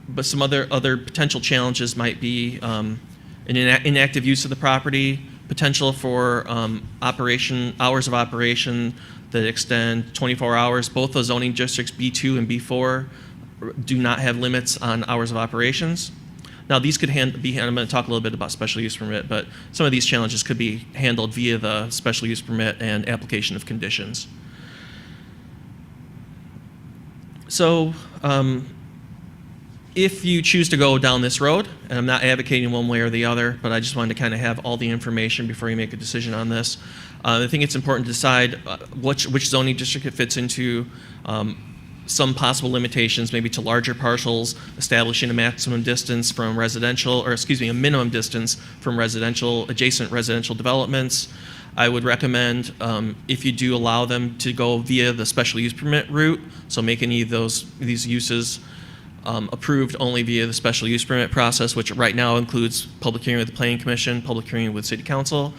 But some other potential challenges might be an inactive use of the property, potential for hours of operation that extend 24 hours. Both the zoning districts B2 and B4 do not have limits on hours of operations. Now these could I'm going to talk a little bit about special use permit, but some of these challenges could be handled via the special use permit and application of conditions. So if you choose to go down this road, and I'm not advocating one way or the other, but I just wanted to kind of have all the information before you make a decision on this. I think it's important to decide which zoning district it fits into, some possible limitations, maybe to larger parcels, establishing a maximum distance from a minimum distance from adjacent residential developments. I would recommend, if you do allow them to go via the special use permit route, so make any of these uses approved only via the special use permit process, which right now includes public hearing with the Planning Commission, public hearing with City Council.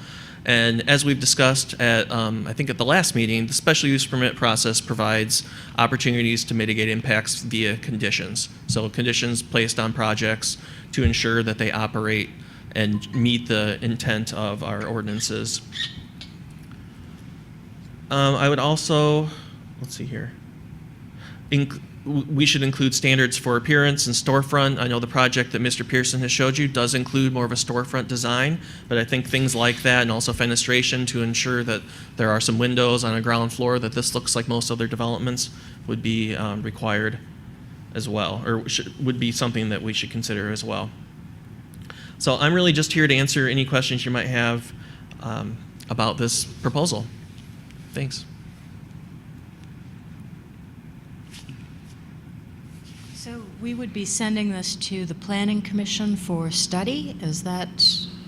And as we've discussed at, I think at the last meeting, the special use permit process provides opportunities to mitigate impacts via conditions. So conditions placed on projects to ensure that they operate and meet the intent of our ordinances. I would also, let's see here, we should include standards for appearance and storefront. I know the project that Mr. Pearson has showed you does include more of a storefront design, but I think things like that and also fenestration to ensure that there are some windows on a ground floor, that this looks like most other developments, would be required as well, or would be something that we should consider as well. So I'm really just here to answer any questions you might have about this proposal. Thanks. So we would be sending this to the Planning Commission for study? Is that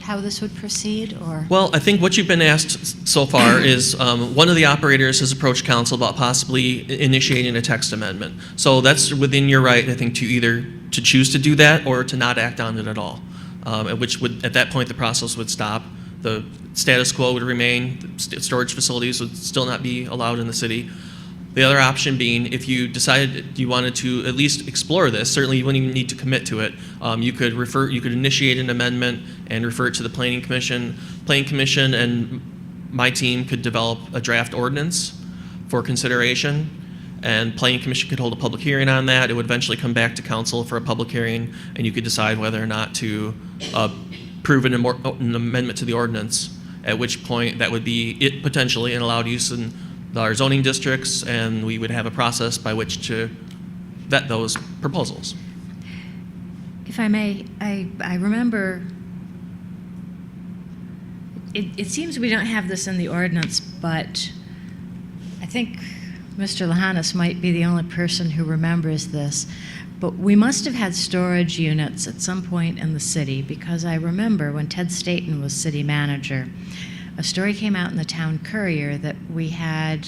how this would proceed, or? Well, I think what you've been asked so far is one of the operators has approached council about possibly initiating a text amendment. So that's within your right, I think, to either to choose to do that or to not act on it at all. At that point, the process would stop. The status quo would remain. Storage facilities would still not be allowed in the city. The other option being, if you decided you wanted to at least explore this, certainly you wouldn't even need to commit to it. You could initiate an amendment and refer it to the Planning Commission. Planning Commission and my team could develop a draft ordinance for consideration, and Planning Commission could hold a public hearing on that. It would eventually come back to council for a public hearing, and you could decide whether or not to approve an amendment to the ordinance, at which point that would be it potentially an allowed use in our zoning districts, and we would have a process by which to vet those proposals. If I may, I remember, it seems we don't have this in the ordinance, but I think Mr. Lahanas might be the only person who remembers this. But we must have had storage units at some point in the city, because I remember when Ted Staton was city manager, a story came out in the Town Courier that we had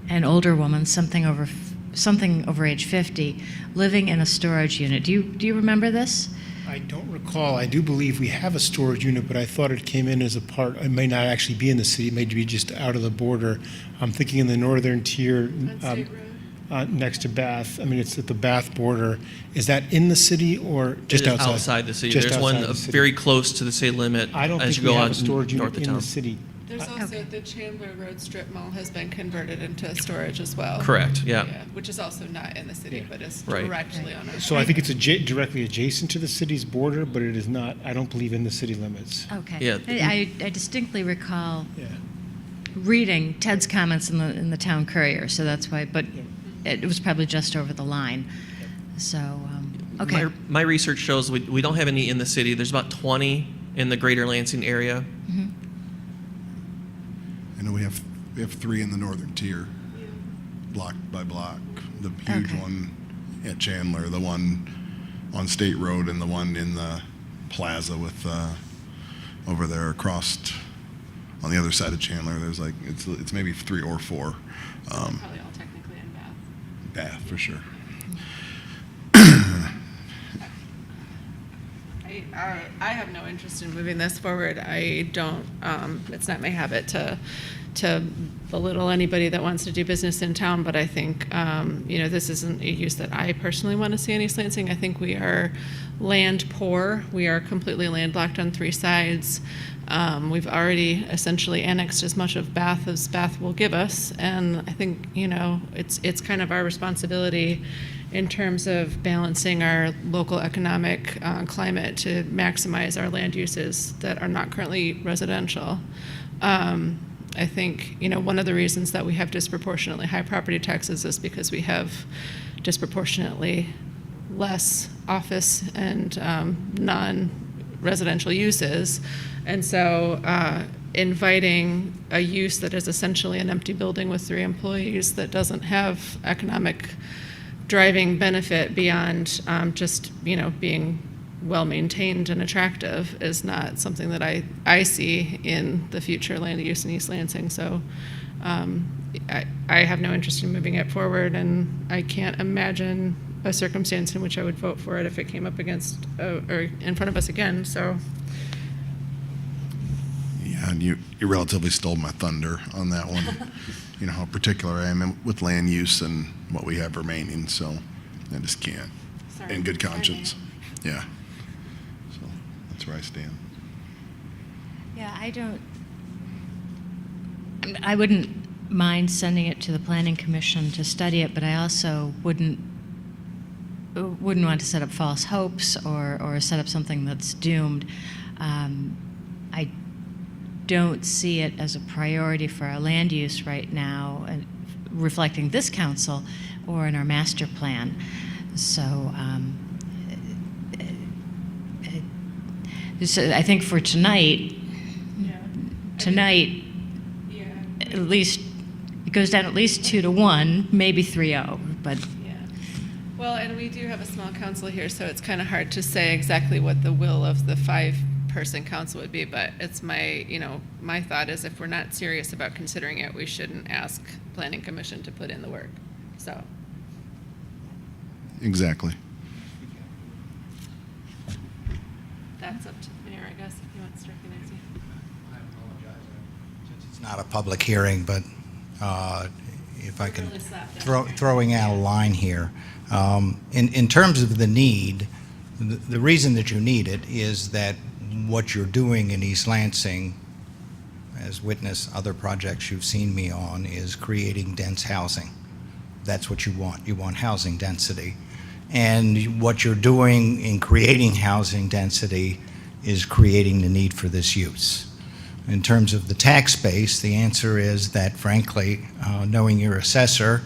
an older woman, something over age 50, living in a storage unit. Do you remember this? I don't recall. I do believe we have a storage unit, but I thought it came in as a part, it may not actually be in the city, it may be just out of the border. I'm thinking in the northern tier, next to Bath. I mean, it's at the Bath border. Is that in the city or just It is outside? outside the city. Just There's one outside the city. very close to the city limit I don't as think you we go have on a storage north unit of in town. the city. There's also the Chandler Road Strip Mall has been converted into storage as well. Correct, yeah. Which is also not in the city, but is Right. directly on our. So I think it's directly adjacent to the city's border, but it is not, I don't believe, in the city limits. Okay. Yeah. I distinctly recall reading Ted's comments in the Town Courier, so that's why, but it was probably just over the line. So, okay. My research shows we don't have any in the city. There's about 20 in the greater Lansing area. Mhm. I know we have 3 in the northern tier, block by block. The huge Okay. one at Chandler, the one on State Road, and the one in the plaza with over there across on the other side of Chandler. There's like it's maybe 3 or 4. Probably all technically in Bath. Bath for sure. I have no interest in moving this forward. I don't, it's not my habit to belittle anybody that wants to do business in town, but I think, this isn't a use that I personally want to see in East Lansing. I think we are land poor. We are completely landlocked on 3 sides. We've already essentially annexed as much of Bath as Bath will give us, and I think, it's kind of our responsibility in terms of balancing our local economic climate to maximize our land uses that are not currently residential. I think, one of the reasons that we have disproportionately high property taxes is because we have disproportionately less office and non-residential uses. And so inviting a use that is essentially an empty building with 3 employees that doesn't have economic driving benefit beyond just, being well-maintained and attractive is not something that I see in the future land use in East Lansing. So I have no interest in moving it forward, and I can't imagine a circumstance in which I would vote for it if it came up against or in front of us again. So. Yeah, and you relatively stole my thunder on that one. You know how particular I am with land use and what we have remaining, so I just can't. Sorry. In good conscience. Yeah. So that's where I stand. Yeah, I wouldn't mind sending it to the Planning Commission to study it, but I also wouldn't want to set up false hopes or set up something that's doomed. I don't see it as a priority for our land use right now, reflecting this council or in our master plan. So, so I think for tonight, at least it goes down at least 2-1, maybe 3-0, but. Well, and we do have a small council here, so it's kind of hard to say exactly what the will of the 5-person council would be, but it's my thought is if we're not serious about considering it, we shouldn't ask Planning Commission to put in the work, so. Exactly. That's up to the mayor, I guess, if you want to start the next one. It's not a public hearing, but if I can Really slapped down. throwing out a line here. In terms of the need, the reason that you need it is that what you're doing in East Lansing, as witness other projects you've seen me on, is creating dense housing. That's what you want. You want housing density. And what you're doing in creating housing density is creating the need for this use. In terms of the tax base, the answer is that, frankly, knowing your assessor,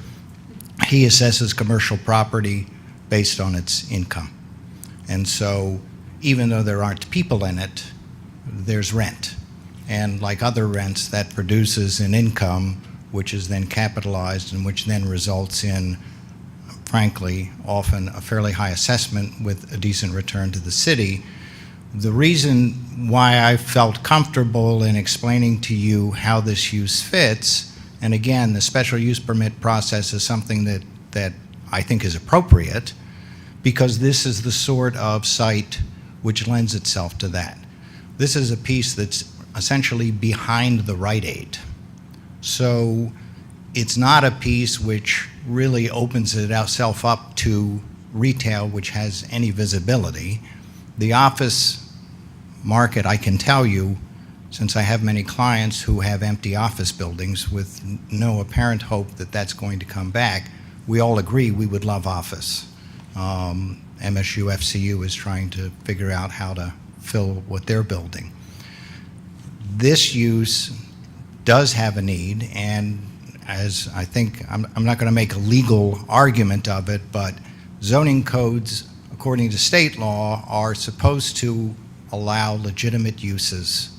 he assesses commercial property based on its income. And so even though there aren't people in it, there's rent. And like other rents, that produces an income which is then capitalized and which then results in, frankly, often a fairly high assessment with a decent return to the city. The reason why I felt comfortable in explaining to you how this use fits, and again, the special use permit process is something that I think is appropriate, because this is the sort of site which lends itself to that. This is a piece that's essentially behind the Rite Aid. So it's not a piece which really opens itself up to retail which has any visibility. The office market, I can tell you, since I have many clients who have empty office buildings with no apparent hope that that's going to come back, we all agree we would love office. MSU FCU is trying to figure out how to fill what they're building. This use does have a need, and as I think, I'm not going to make a legal argument of it, but zoning codes, according to state law, are supposed to allow legitimate uses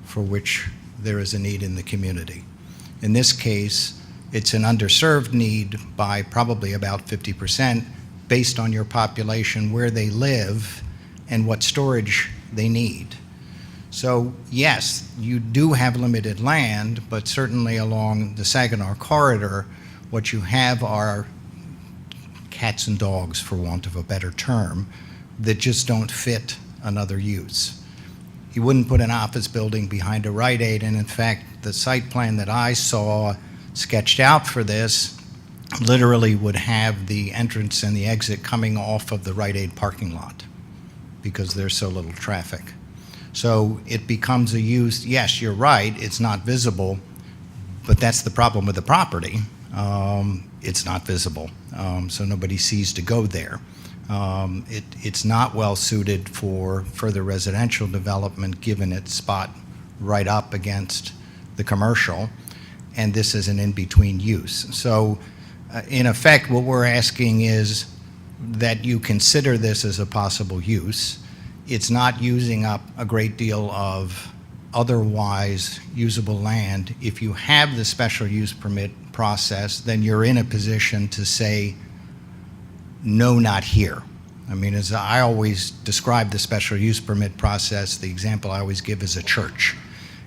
for which there is a need in the community. In this case, it's an underserved need by probably about 50% based on your population, where they live, and what storage they need. So yes, you do have limited land, but certainly along the Saginaw corridor, what you have are cats and dogs, for want of a better term, that just don't fit another use. You wouldn't put an office building behind a Rite Aid, and in fact, the site plan that I saw sketched out for this literally would have the entrance and the exit coming off of the Rite Aid parking lot because there's so little traffic. So it becomes a use, yes, you're right, it's not visible, but that's the problem with the property. It's not visible, so nobody sees to go there. It's not well suited for further residential development given its spot right up against the commercial, and this is an in-between use. So in effect, what we're asking is that you consider this as a possible use. It's not using up a great deal of otherwise usable land. If you have the special use permit process, then you're in a position to say, no, not here. I mean, as I always describe the special use permit process, the example I always give is a church.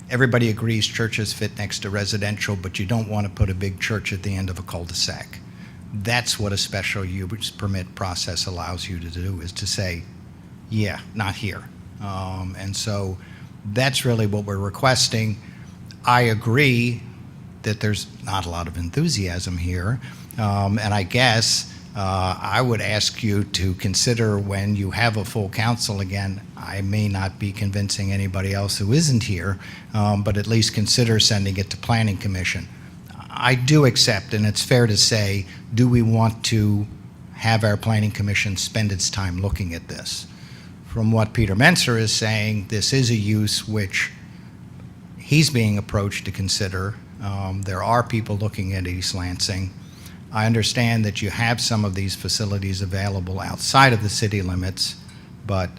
Everybody agrees churches fit next to residential, but you don't want to put a big church at the end of a cul-de-sac. That's what a special use permit process allows you to do, is to say, yeah, not here. And so that's really what we're requesting. I agree that there's not a lot of enthusiasm here, and I guess I would ask you to consider, when you have a full council again, I may not be convincing anybody else who isn't here, but at least consider sending it to Planning Commission. I do accept, and it's fair to say, do we want to have our Planning Commission spend its time looking at this? From what Peter Menser is saying, this is a use which he's being approached to consider. There are people looking at East Lansing. I understand that you have some of these facilities available outside of the city limits, but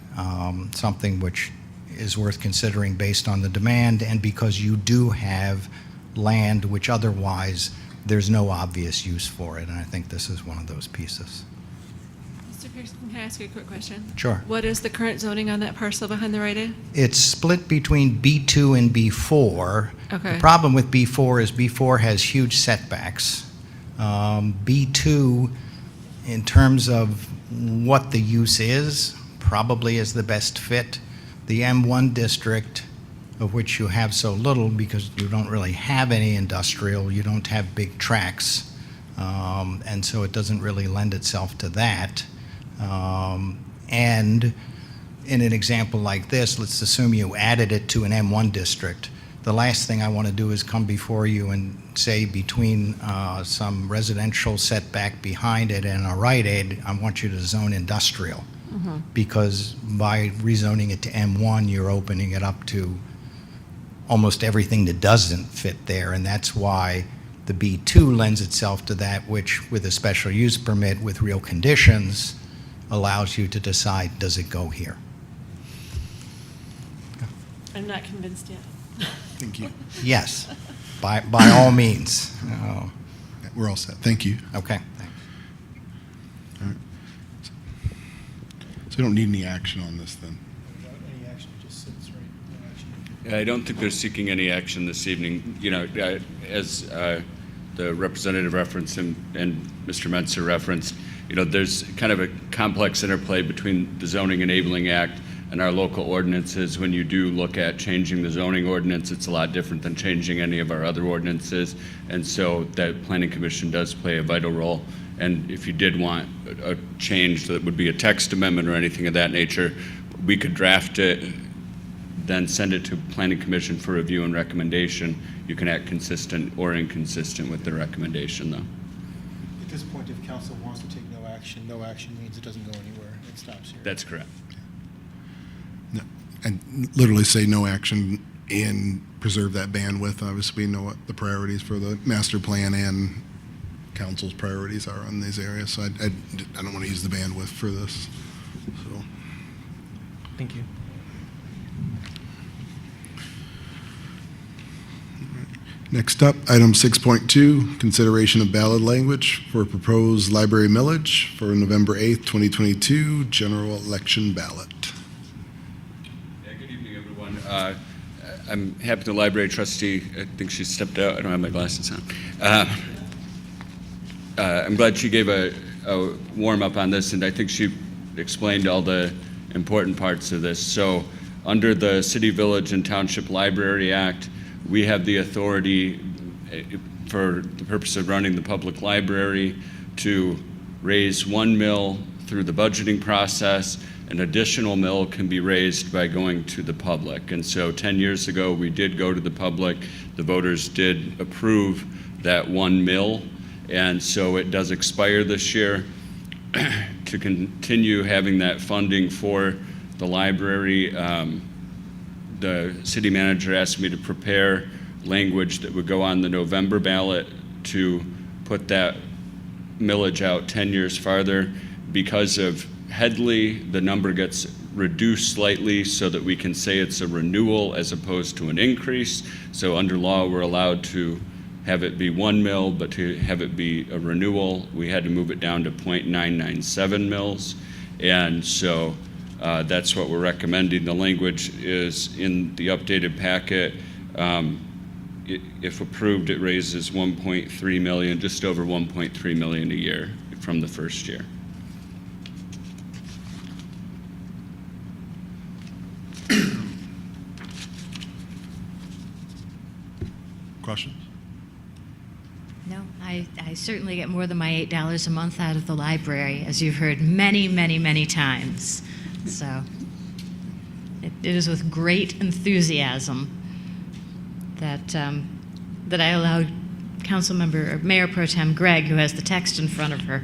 something which is worth considering based on the demand, and because you do have land which otherwise there's no obvious use for it, and I think this is one of those pieces. Mr. Pearson, can I ask you a quick question? Sure. What is the current zoning on that parcel behind the Rite Aid? It's split between B2 and B4. Okay. The problem with B4 is B4 has huge setbacks. B2, in terms of what the use is, probably is the best fit. The M1 district, of which you have so little because you don't really have any industrial, you don't have big tracks, and so it doesn't really lend itself to that. And in an example like this, let's assume you added it to an M1 district. The last thing I want to do is come before you and say, between some residential setback behind it and a Rite Aid, I want you to zone industrial. Because by rezoning it to M1, you're opening it up to almost everything that doesn't fit there, and that's why the B2 lends itself to that, which with a special use permit with real conditions allows you to decide, does it go here? I'm not convinced yet. Thank you. Yes, by all means. We're all set. Thank you. Okay, thanks. All right. So we don't need any action on this then. Any action, it just sits right, no action. I don't think they're seeking any action this evening. You know, as the representative referenced and Mr. Mentzer referenced, you know, there's kind of a complex interplay between the Zoning Enabling Act and our local ordinances. When you do look at changing the zoning ordinance, it's a lot different than changing any of our other ordinances. And so the Planning Commission does play a vital role. And if you did want a change that would be a text amendment or anything of that nature, we could draft it, then send it to Planning Commission for review and recommendation. You can act consistent or inconsistent with the recommendation, though. At this point, if council wants to take no action means it doesn't go anywhere. It stops here. That's correct. No, and literally say no action and preserve that bandwidth. Obviously, we know what the priorities for the master plan and council's priorities are on these areas. So I don't want to use the bandwidth for this. So. Thank you. Next up, item 6.2, consideration of ballot language for proposed library millage for November 8th, 2022 general election ballot. Yeah, good evening, everyone. I'm happy the library trustee, I think she stepped out. I don't have my glasses on. I'm glad she gave a warm up on this, and I think she explained all the important parts of this. So under the City, Village, and Township Library Act, we have the authority for the purpose of running the public library to raise 1 mill through the budgeting process. An additional mill can be raised by going to the public. And so 10 years ago, we did go to the public. The voters did approve that 1 mill. And so it does expire this year. To continue having that funding for the library, the city manager asked me to prepare language that would go on the November ballot to put that millage out 10 years farther. Because of Headley, the number gets reduced slightly so that we can say it's a renewal as opposed to an increase. So under law, we're allowed to have it be 1 mill, but to have it be a renewal, we had to move it down to 0.997 mills. And so that's what we're recommending. The language is in the updated packet. If approved, it raises 1.3 million, just over 1.3 million a year from the first year. Questions? No, I certainly get more than my $8 a month out of the library, as you've heard many, many, many times. So it is with great enthusiasm that that I allowed Councilmember or Mayor Pro Tem Gregg, who has the text in front of her,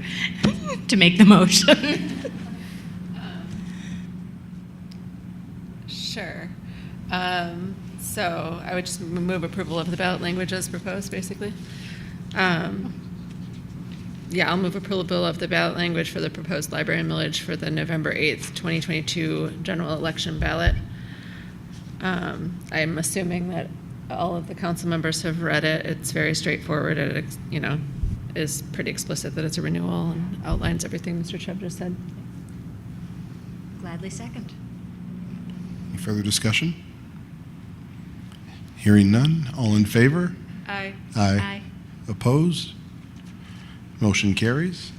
to make the motion. Sure. So I would just move approval of the ballot language as proposed, basically. Yeah, I'll move approval of the ballot language for the proposed library millage for the November 8th, 2022 general election ballot. I'm assuming that all of the council members have read it. It's very straightforward. It, is pretty explicit that it's a renewal and outlines everything Mr. Chubb just said. Gladly second. Any further discussion? Hearing none, all in favor? Aye. Aye. Aye. Opposed? Motion carries.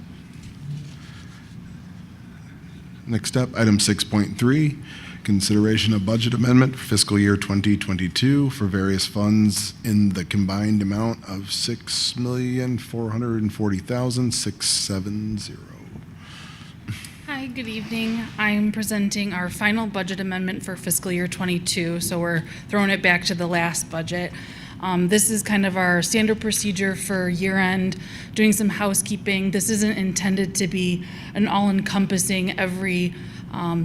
Next up, item 6.3, consideration of budget amendment for fiscal year 2022 for various funds in the combined amount of $6,440,670. Hi, good evening. I'm presenting our final budget amendment for fiscal year 22, so we're throwing it back to the last budget. This is kind of our standard procedure for year-end, doing some housekeeping. This isn't intended to be an all-encompassing every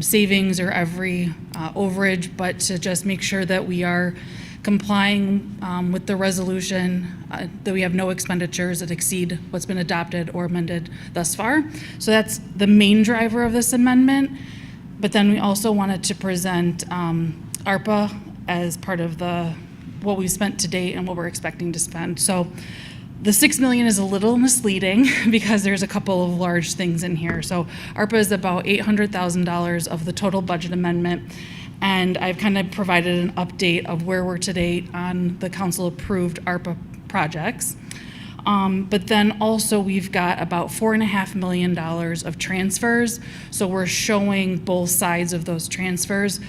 savings or every overage, but to just make sure that we are complying with the resolution that we have no expenditures that exceed what's been adopted or amended thus far. So that's the main driver of this amendment. But then we also wanted to present ARPA as part of what we've spent to date and what we're expecting to spend. So the $6 million is a little misleading because there's a couple of large things in here. So ARPA is about $800,000 of the total budget amendment. And I've kind of provided an update of where we're to date on the council-approved ARPA projects. But then also we've got about $4.5 million of transfers. So we're showing both sides of those transfers.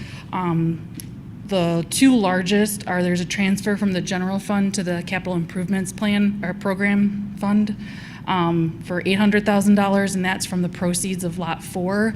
The two largest are there's a transfer from the general fund to the capital improvements plan or program fund for $800,000, and that's from the proceeds of Lot 4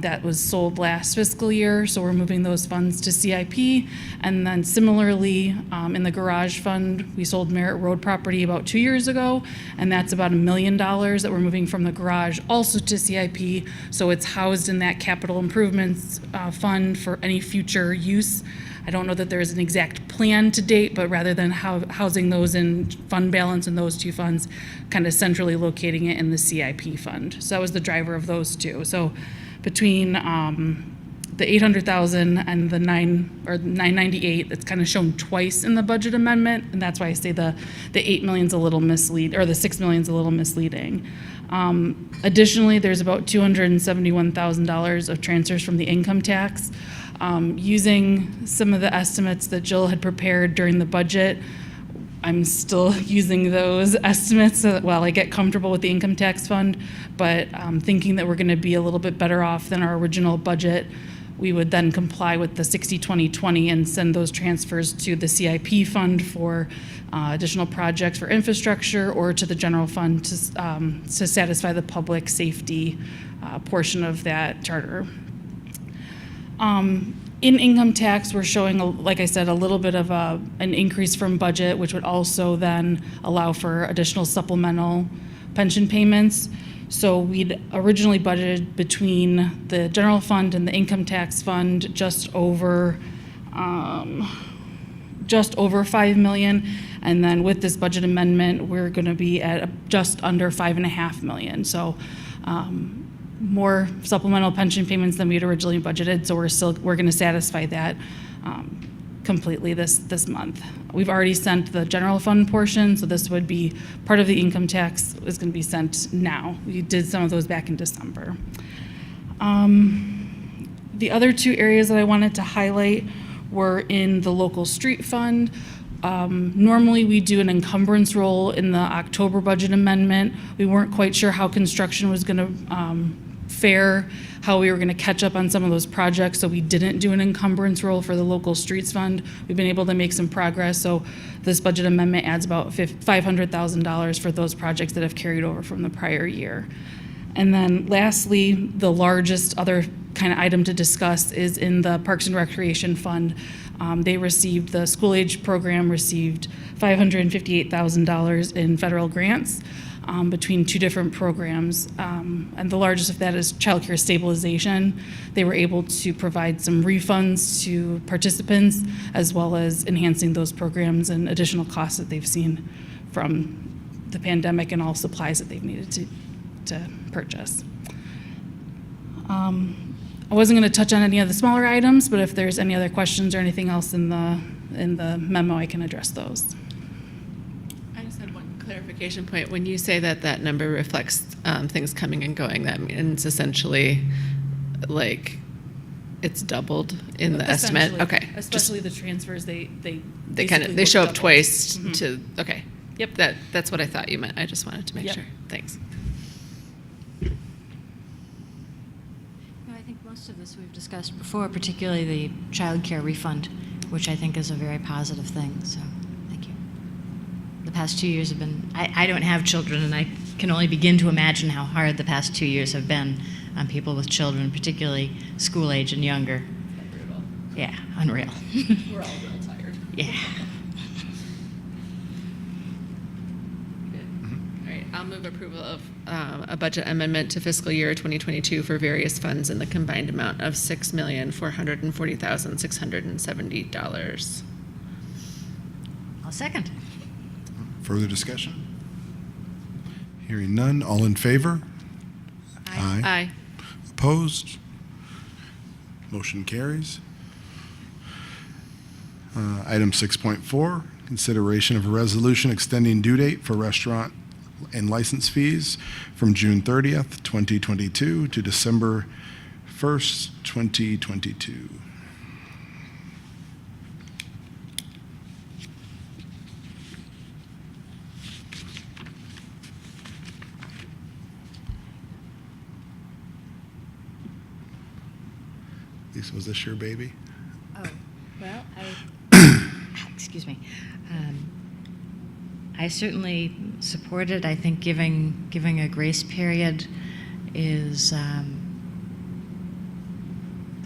that was sold last fiscal year. So we're moving those funds to CIP. And then similarly, in the garage fund, we sold Merritt Road property about 2 years ago, and that's about $1 million that we're moving from the garage also to CIP. So it's housed in that capital improvements fund for any future use. I don't know that there is an exact plan to date, but rather than housing those in fund balance in those two funds, kind of centrally locating it in the CIP fund. So that was the driver of those two. So between the $800,000 and the $998, that's kind of shown twice in the budget amendment, and that's why I say the $8 million's a little misleading, or the $6 million's a little misleading. Additionally, there's about $271,000 of transfers from the income tax. Using some of the estimates that Jill had prepared during the budget, I'm still using those estimates while I get comfortable with the income tax fund, but thinking that we're going to be a little bit better off than our original budget, we would then comply with the 60-20-20 and send those transfers to the CIP fund for additional projects for infrastructure or to the general fund to satisfy the public safety portion of that charter. In income tax, we're showing, like I said, a little bit of an increase from budget, which would also then allow for additional supplemental pension payments. So we'd originally budgeted between the general fund and the income tax fund just over $5 million. And then with this budget amendment, we're going to be at just under $5.5 million. So more supplemental pension payments than we had originally budgeted, so we're going to satisfy that completely this month. We've already sent the general fund portion, so this would be part of the income tax is going to be sent now. We did some of those back in December. The other two areas that I wanted to highlight were in the local street fund. Normally we do an encumbrance roll in the October budget amendment. We weren't quite sure how construction was going to fare, how we were going to catch up on some of those projects, so we didn't do an encumbrance roll for the local streets fund. We've been able to make some progress, so this budget amendment adds about $500,000 for those projects that have carried over from the prior year. And then lastly, the largest other kind of item to discuss is in the Parks and Recreation Fund. The school age program received $558,000 in federal grants between two different programs. And the largest of that is child care stabilization. They were able to provide some refunds to participants as well as enhancing those programs and additional costs that they've seen from the pandemic and all supplies that they've needed to purchase. I wasn't going to touch on any of the smaller items, but if there's any other questions or anything else in the memo, I can address those. I just had one clarification point. When you say that number reflects things coming and going, that means essentially like it's doubled in the estimate. Okay. Especially the transfers, they show up twice Mm-hmm. to, okay. Yep, that's what I thought you meant. I just wanted to make sure. Thanks. I think most of this we've discussed before, particularly the child care refund, which I think is a very positive thing, so thank you. The past 2 years have been, I don't have children, and I can only begin to imagine how hard the past 2 years have been on people with children, particularly school age and younger. Brutal. Yeah, unreal. We're all real tired. Yeah. I'll move approval of a budget amendment to fiscal year 2022 for various funds in the combined amount of $6,440,670. I'll second. Further discussion? Hearing none, all in favor? Aye. Opposed? Motion carries. Item 6.4, consideration of a resolution extending due date for restaurant and license fees from June 30th, 2022 to December 1st, 2022. Lisa, was this your baby? Oh, well, excuse me. I certainly support it. I think giving a grace period is the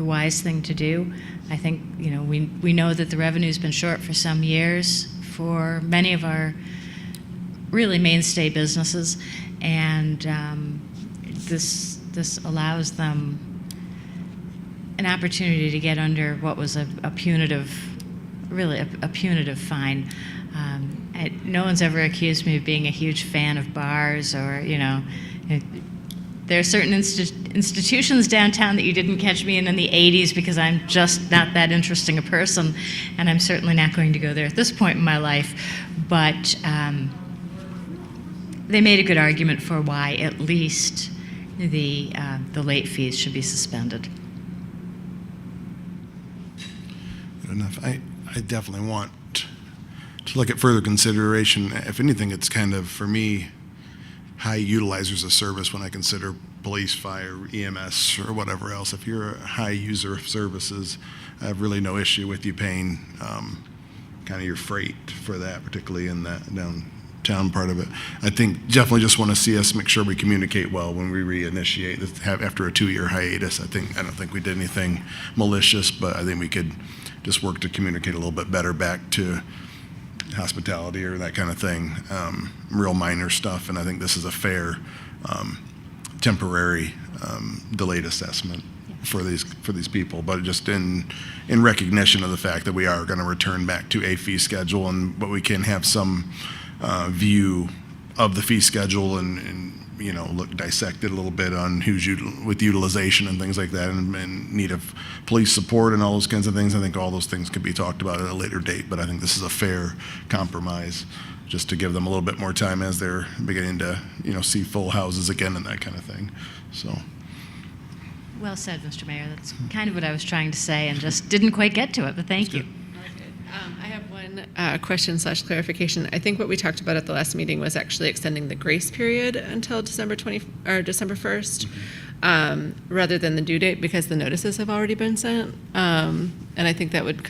wise thing to do. I think, we know that the revenue's been short for some years for many of our really mainstay businesses, and this allows them an opportunity to get under what was a punitive fine. No one's ever accused me of being a huge fan of bars or, there are certain institutions downtown that you didn't catch me in the 80s because I'm just not that interesting a person, and I'm certainly not going to go there at this point in my life. But they made a good argument for why at least the late fees should be suspended. Good enough. I definitely want to look at further consideration. If anything, it's kind of, for me, high utilizers of service when I consider police, fire, EMS, or whatever else. If you're a high user of services, I have really no issue with you paying kind of your freight for that, particularly in that downtown part of it. I think definitely just want to see us make sure we communicate well when we reinitiate after a 2-year hiatus. I don't think we did anything malicious, but I think we could just work to communicate a little bit better back to hospitality or that kind of thing, real minor stuff. And I think this is a fair temporary delayed assessment for these people, but just in recognition of the fact that we are going to return back to a fee schedule, but we can have some view of the fee schedule and dissect it a little bit on with utilization and things like that, and need of police support and all those kinds of things. I think all those things could be talked about at a later date, but I think this is a fair compromise just to give them a little bit more time as they're beginning to, see full houses again and that kind of thing. So. Well said, Mr. Mayor. That's kind of what I was trying to say and just didn't quite get to it, but thank you. I have one question/clarification. I think what we talked about at the last meeting was actually extending the grace period until December 1st, rather than the due date, because the notices have already been sent. And I think that would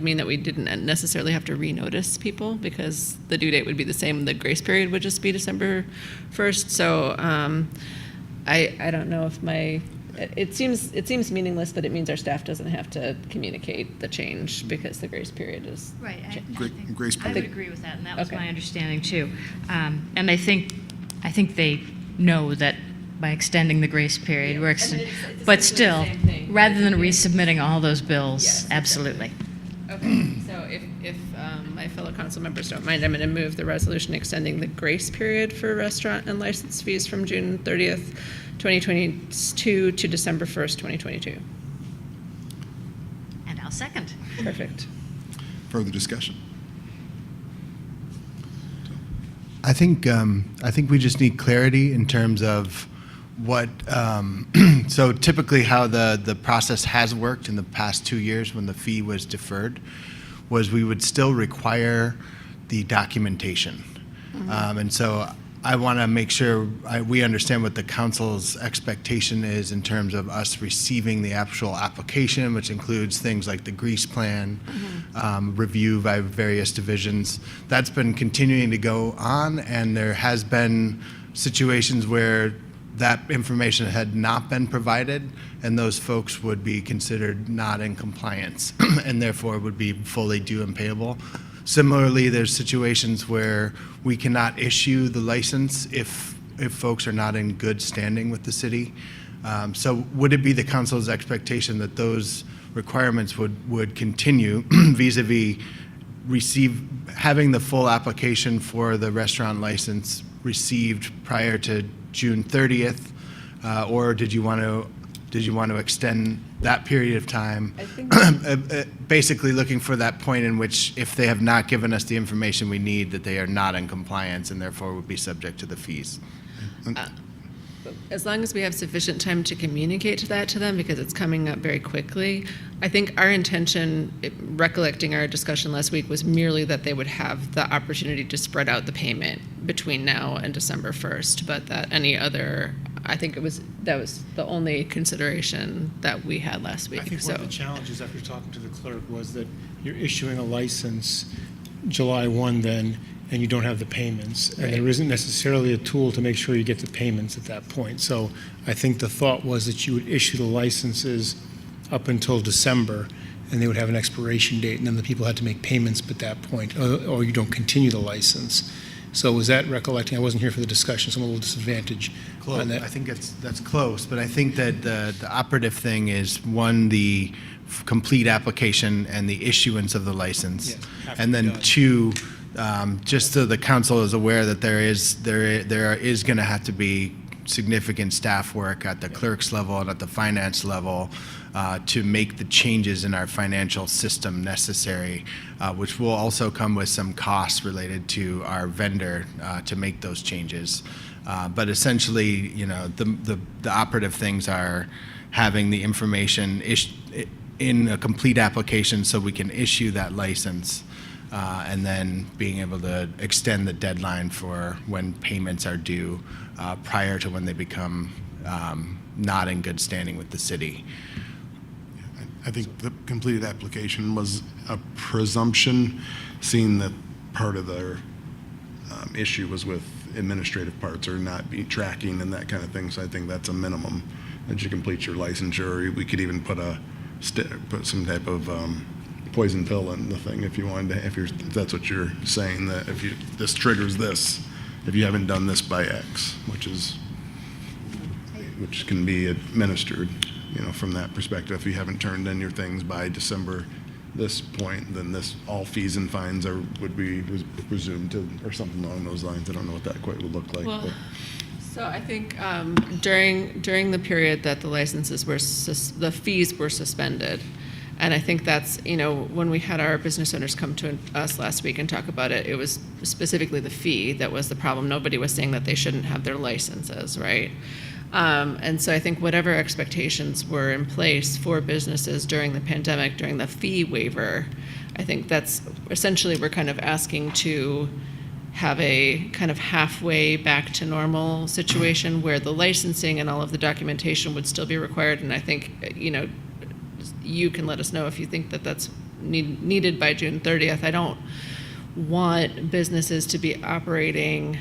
mean that we didn't necessarily have to renotice people because the due date would be the same. The grace period would just be December 1st. So I don't know if it seems meaningless, but it means our staff doesn't have to communicate the change because the grace period is right. Grace I period. would agree with that, and that was Okay. my understanding too. And I think they know that by extending the grace period, we're but still, rather than resubmitting all those bills, Yes, absolutely. Okay, so if my fellow council members don't mind, I'm going to move the resolution extending the grace period for restaurant and license fees from June 30th, 2022 to December 1st, 2022. And I'll second. Perfect. Further discussion? I think we just need clarity in terms of what, so typically how the process has worked in the past 2 years when the fee was deferred was we would still require the documentation. And so I want to make sure we understand what the council's expectation is in terms of us receiving the actual application, which includes things like the grease plan, review by various divisions. That's been continuing to go on, and there has been situations where that information had not been provided, and those folks would be considered not in compliance and therefore would be fully due and payable. Similarly, there's situations where we cannot issue the license if folks are not in good standing with the city. So would it be the council's expectation that those requirements would continue vis-a-vis having the full application for the restaurant license received prior to June 30th, or did you want to extend that period of time? I think Basically looking for that point in which, if they have not given us the information we need, that they are not in compliance and therefore would be subject to the fees. as long as we have sufficient time to communicate that to them, because it's coming up very quickly. I think our intention, recollecting our discussion last week, was merely that they would have the opportunity to spread out the payment between now and December 1st, but that any other, I think that was the only consideration that we had last week. I think so. one of the challenges after talking to the clerk was that you're issuing a license July 1 then, and you don't have the payments. And there isn't necessarily a tool to make sure you get the payments at that point. So I think the thought was that you would issue the licenses up until December, and they would have an expiration date, and then the people had to make payments at that point, or you don't continue the license. So was that recollecting? I wasn't here for the discussion, so I'm a little disadvantaged on that. I think that's close, but I think that the operative thing is, one, the complete application and the issuance of the license. Yes, and then two, just so the council is aware that there is going to have to be significant staff work at the clerk's level and at the finance level to make the changes in our financial system necessary, which will also come with some costs related to our vendor to make those changes. But essentially, the operative things are having the information in a complete application so we can issue that license, and then being able to extend the deadline for when payments are due prior to when they become not in good standing with the city. I think the completed application was a presumption, seeing that part of their issue was with administrative parts or not be tracking and that kind of thing. So I think that's a minimum that you complete your licensure. We could even put some type of poison pill in the thing if you wanted to, if that's what you're saying, that if this triggers this, if you haven't done this by X, which can be administered, from that perspective. If you haven't turned in your things by December this point, then all fees and fines would be presumed to, or something along those lines. I don't know what that quite would look like. Well, so I think during the period that the licenses were, the fees were suspended, and I think that's, when we had our business owners come to us last week and talk about it, it was specifically the fee that was the problem. Nobody was saying that they shouldn't have their licenses, right? And so I think whatever expectations were in place for businesses during the pandemic, during the fee waiver, I think that's essentially, we're kind of asking to have a kind of halfway back to normal situation where the licensing and all of the documentation would still be required. And I think, you can let us know if you think that that's needed by June 30th. I don't want businesses to be operating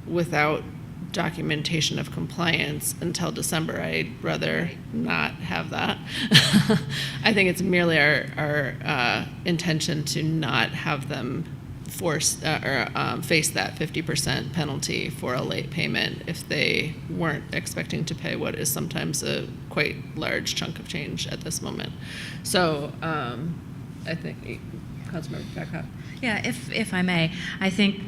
without documentation of compliance until December. I'd rather not have that. I think it's merely our intention to not have them face that 50% penalty for a late payment if they weren't expecting to pay what is sometimes a quite large chunk of change at this moment. So I think, Councilmember Backup. Yeah, if I may, I think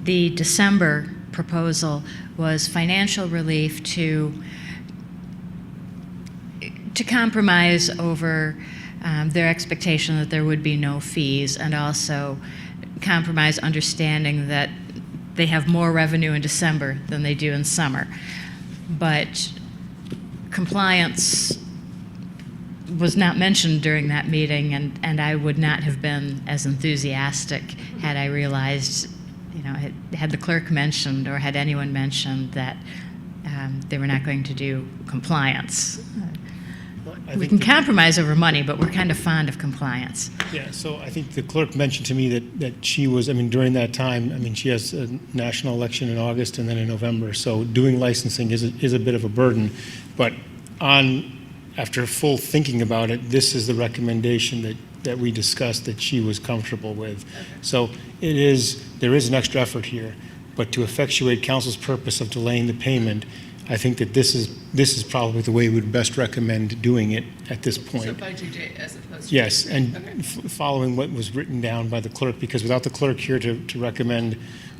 the December proposal was financial relief to compromise over their expectation that there would be no fees, and also compromise understanding that they have more revenue in December than they do in summer. But compliance was not mentioned during that meeting, and I would not have been as enthusiastic had I realized, had the clerk mentioned or had anyone mentioned that they were not going to do compliance. We can compromise over money, but we're kind of fond of compliance. Yeah, so I think the clerk mentioned to me that she was, during that time, she has a national election in August and then in November, so doing licensing is a bit of a burden. But after full thinking about it, this is the recommendation that we discussed that she was comfortable with. Okay. So there is an extra effort here, but to effectuate council's purpose of delaying the payment, I think that this is probably the way we would best recommend doing it at this point. So by due date as opposed to. Yes, and Okay. following what was written down by the clerk, because without the clerk here to recommend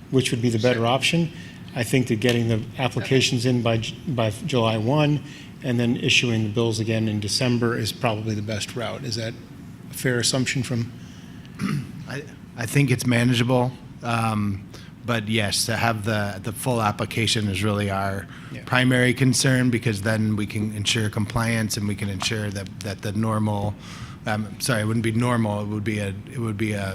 which would be the better option, I think that getting the applications in by July 1 and then issuing the bills again in December is probably the best route. Is that a fair assumption from? I think it's manageable, but yes, to have the full application is really our primary concern, because then we can ensure compliance and we can ensure that the normal, sorry, it wouldn't be normal, it would be a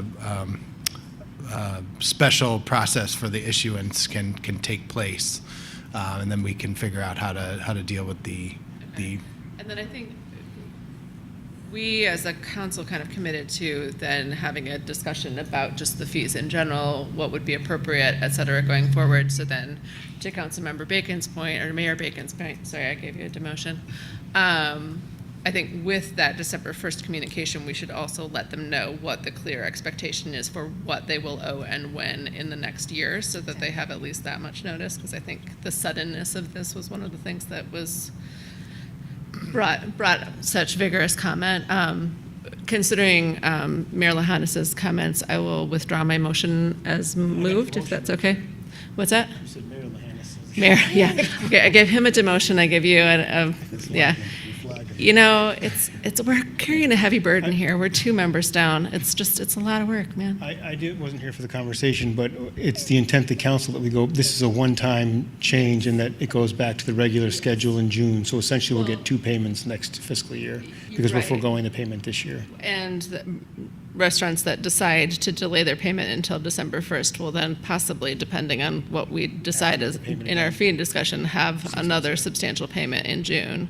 special process for the issuance can take place, and then we can figure out how to deal with the. And then I think we as a council kind of committed to then having a discussion about just the fees in general, what would be appropriate, et cetera, going forward. So then to Councilmember Bacon's point, or Mayor Bacon's point, sorry, I gave you a demotion. I think with that December 1st communication, we should also let them know what the clear expectation is for what they will owe and when in the next year, so that they have at least that much notice, because I think the suddenness of this was one of the things that was brought such vigorous comment. Considering Mayor Lahanas's comments, I will withdraw my motion as moved, if that's okay. What's that? You said Mayor Lahanas. Mayor, yeah. Okay, I gave him a demotion. I give you yeah. You know, we're carrying a heavy burden here. We're 2 members down. It's a lot of work, man. I wasn't here for the conversation, but it's the intent of the council that we go, this is a one-time change and that it goes back to the regular schedule in June. So essentially we'll get 2 payments next fiscal year because we're Right. foregoing the payment this year. And the restaurants that decide to delay their payment until December 1st will then possibly, depending on what we decide as in our fee discussion, have another substantial payment in June.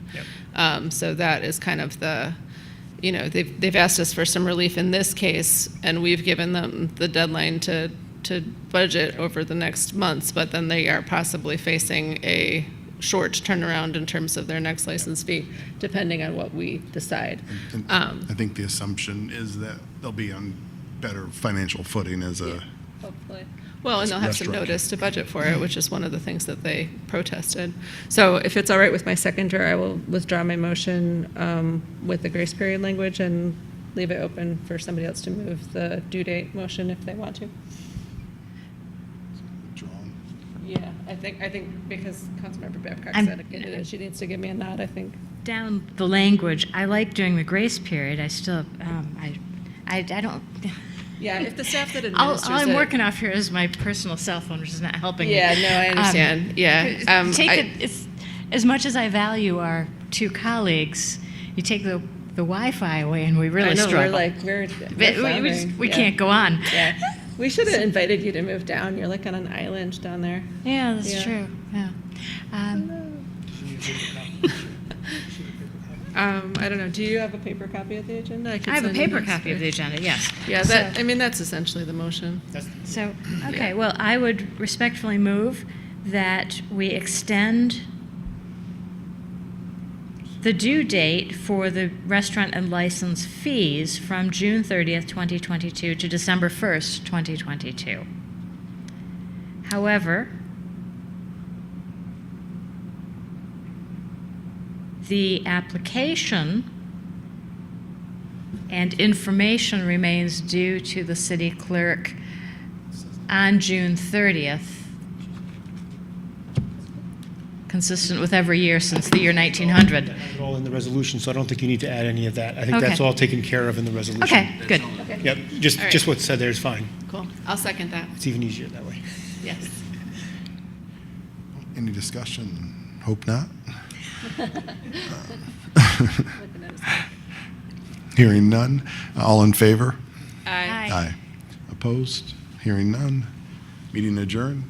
So that is kind of they've asked us for some relief in this case, and we've given them the deadline to budget over the next months, but then they are possibly facing a short turnaround in terms of their next license fee, depending on what we decide. I think the assumption is that they'll be on better financial footing as a. Hopefully. Well, and they'll have some Restaurant. notice to budget for it, which is one of the things that they protested. So if it's all right with my seconder, I will withdraw my motion with the grace period language and leave it open for somebody else to move the due date motion if they want to. Yeah, I think because Councilmember Babcock said it, she needs to give me a nod, I think. Down the language, I like doing the grace period. I still, I don't. Yeah, if the staff that All administers I'm it- working off here is my personal cell phone, which is not helping me. Yeah, no, I understand. Yeah. Take it, it's, as much as I value our 2 colleagues, you take the Wi-Fi away and we really I know, struggle. we're We can't go on. Yeah. We should have invited you to move down. You're like on an island down there. Yeah, that's true. Yeah. I don't know. Do you have a paper copy of the agenda? I have a paper copy of the agenda, yes. Yeah, that's essentially the motion. So, okay, well, I would respectfully move that we extend the due date for the restaurant and license fees from June 30th, 2022 to December 1st, 2022. However, the application and information remains due to the city clerk on June 30th, consistent with every year since the year 1900. It's all in the resolution, so I don't think you need to add any of that. I think Okay. that's all taken care of in the resolution. Okay, good. Yep, just All right. just what's said there is fine. Cool. I'll second that. It's even easier that way. Yes. Any discussion? Hope not. Hearing none. All in favor? Aye. Opposed? Hearing none. Meeting adjourned.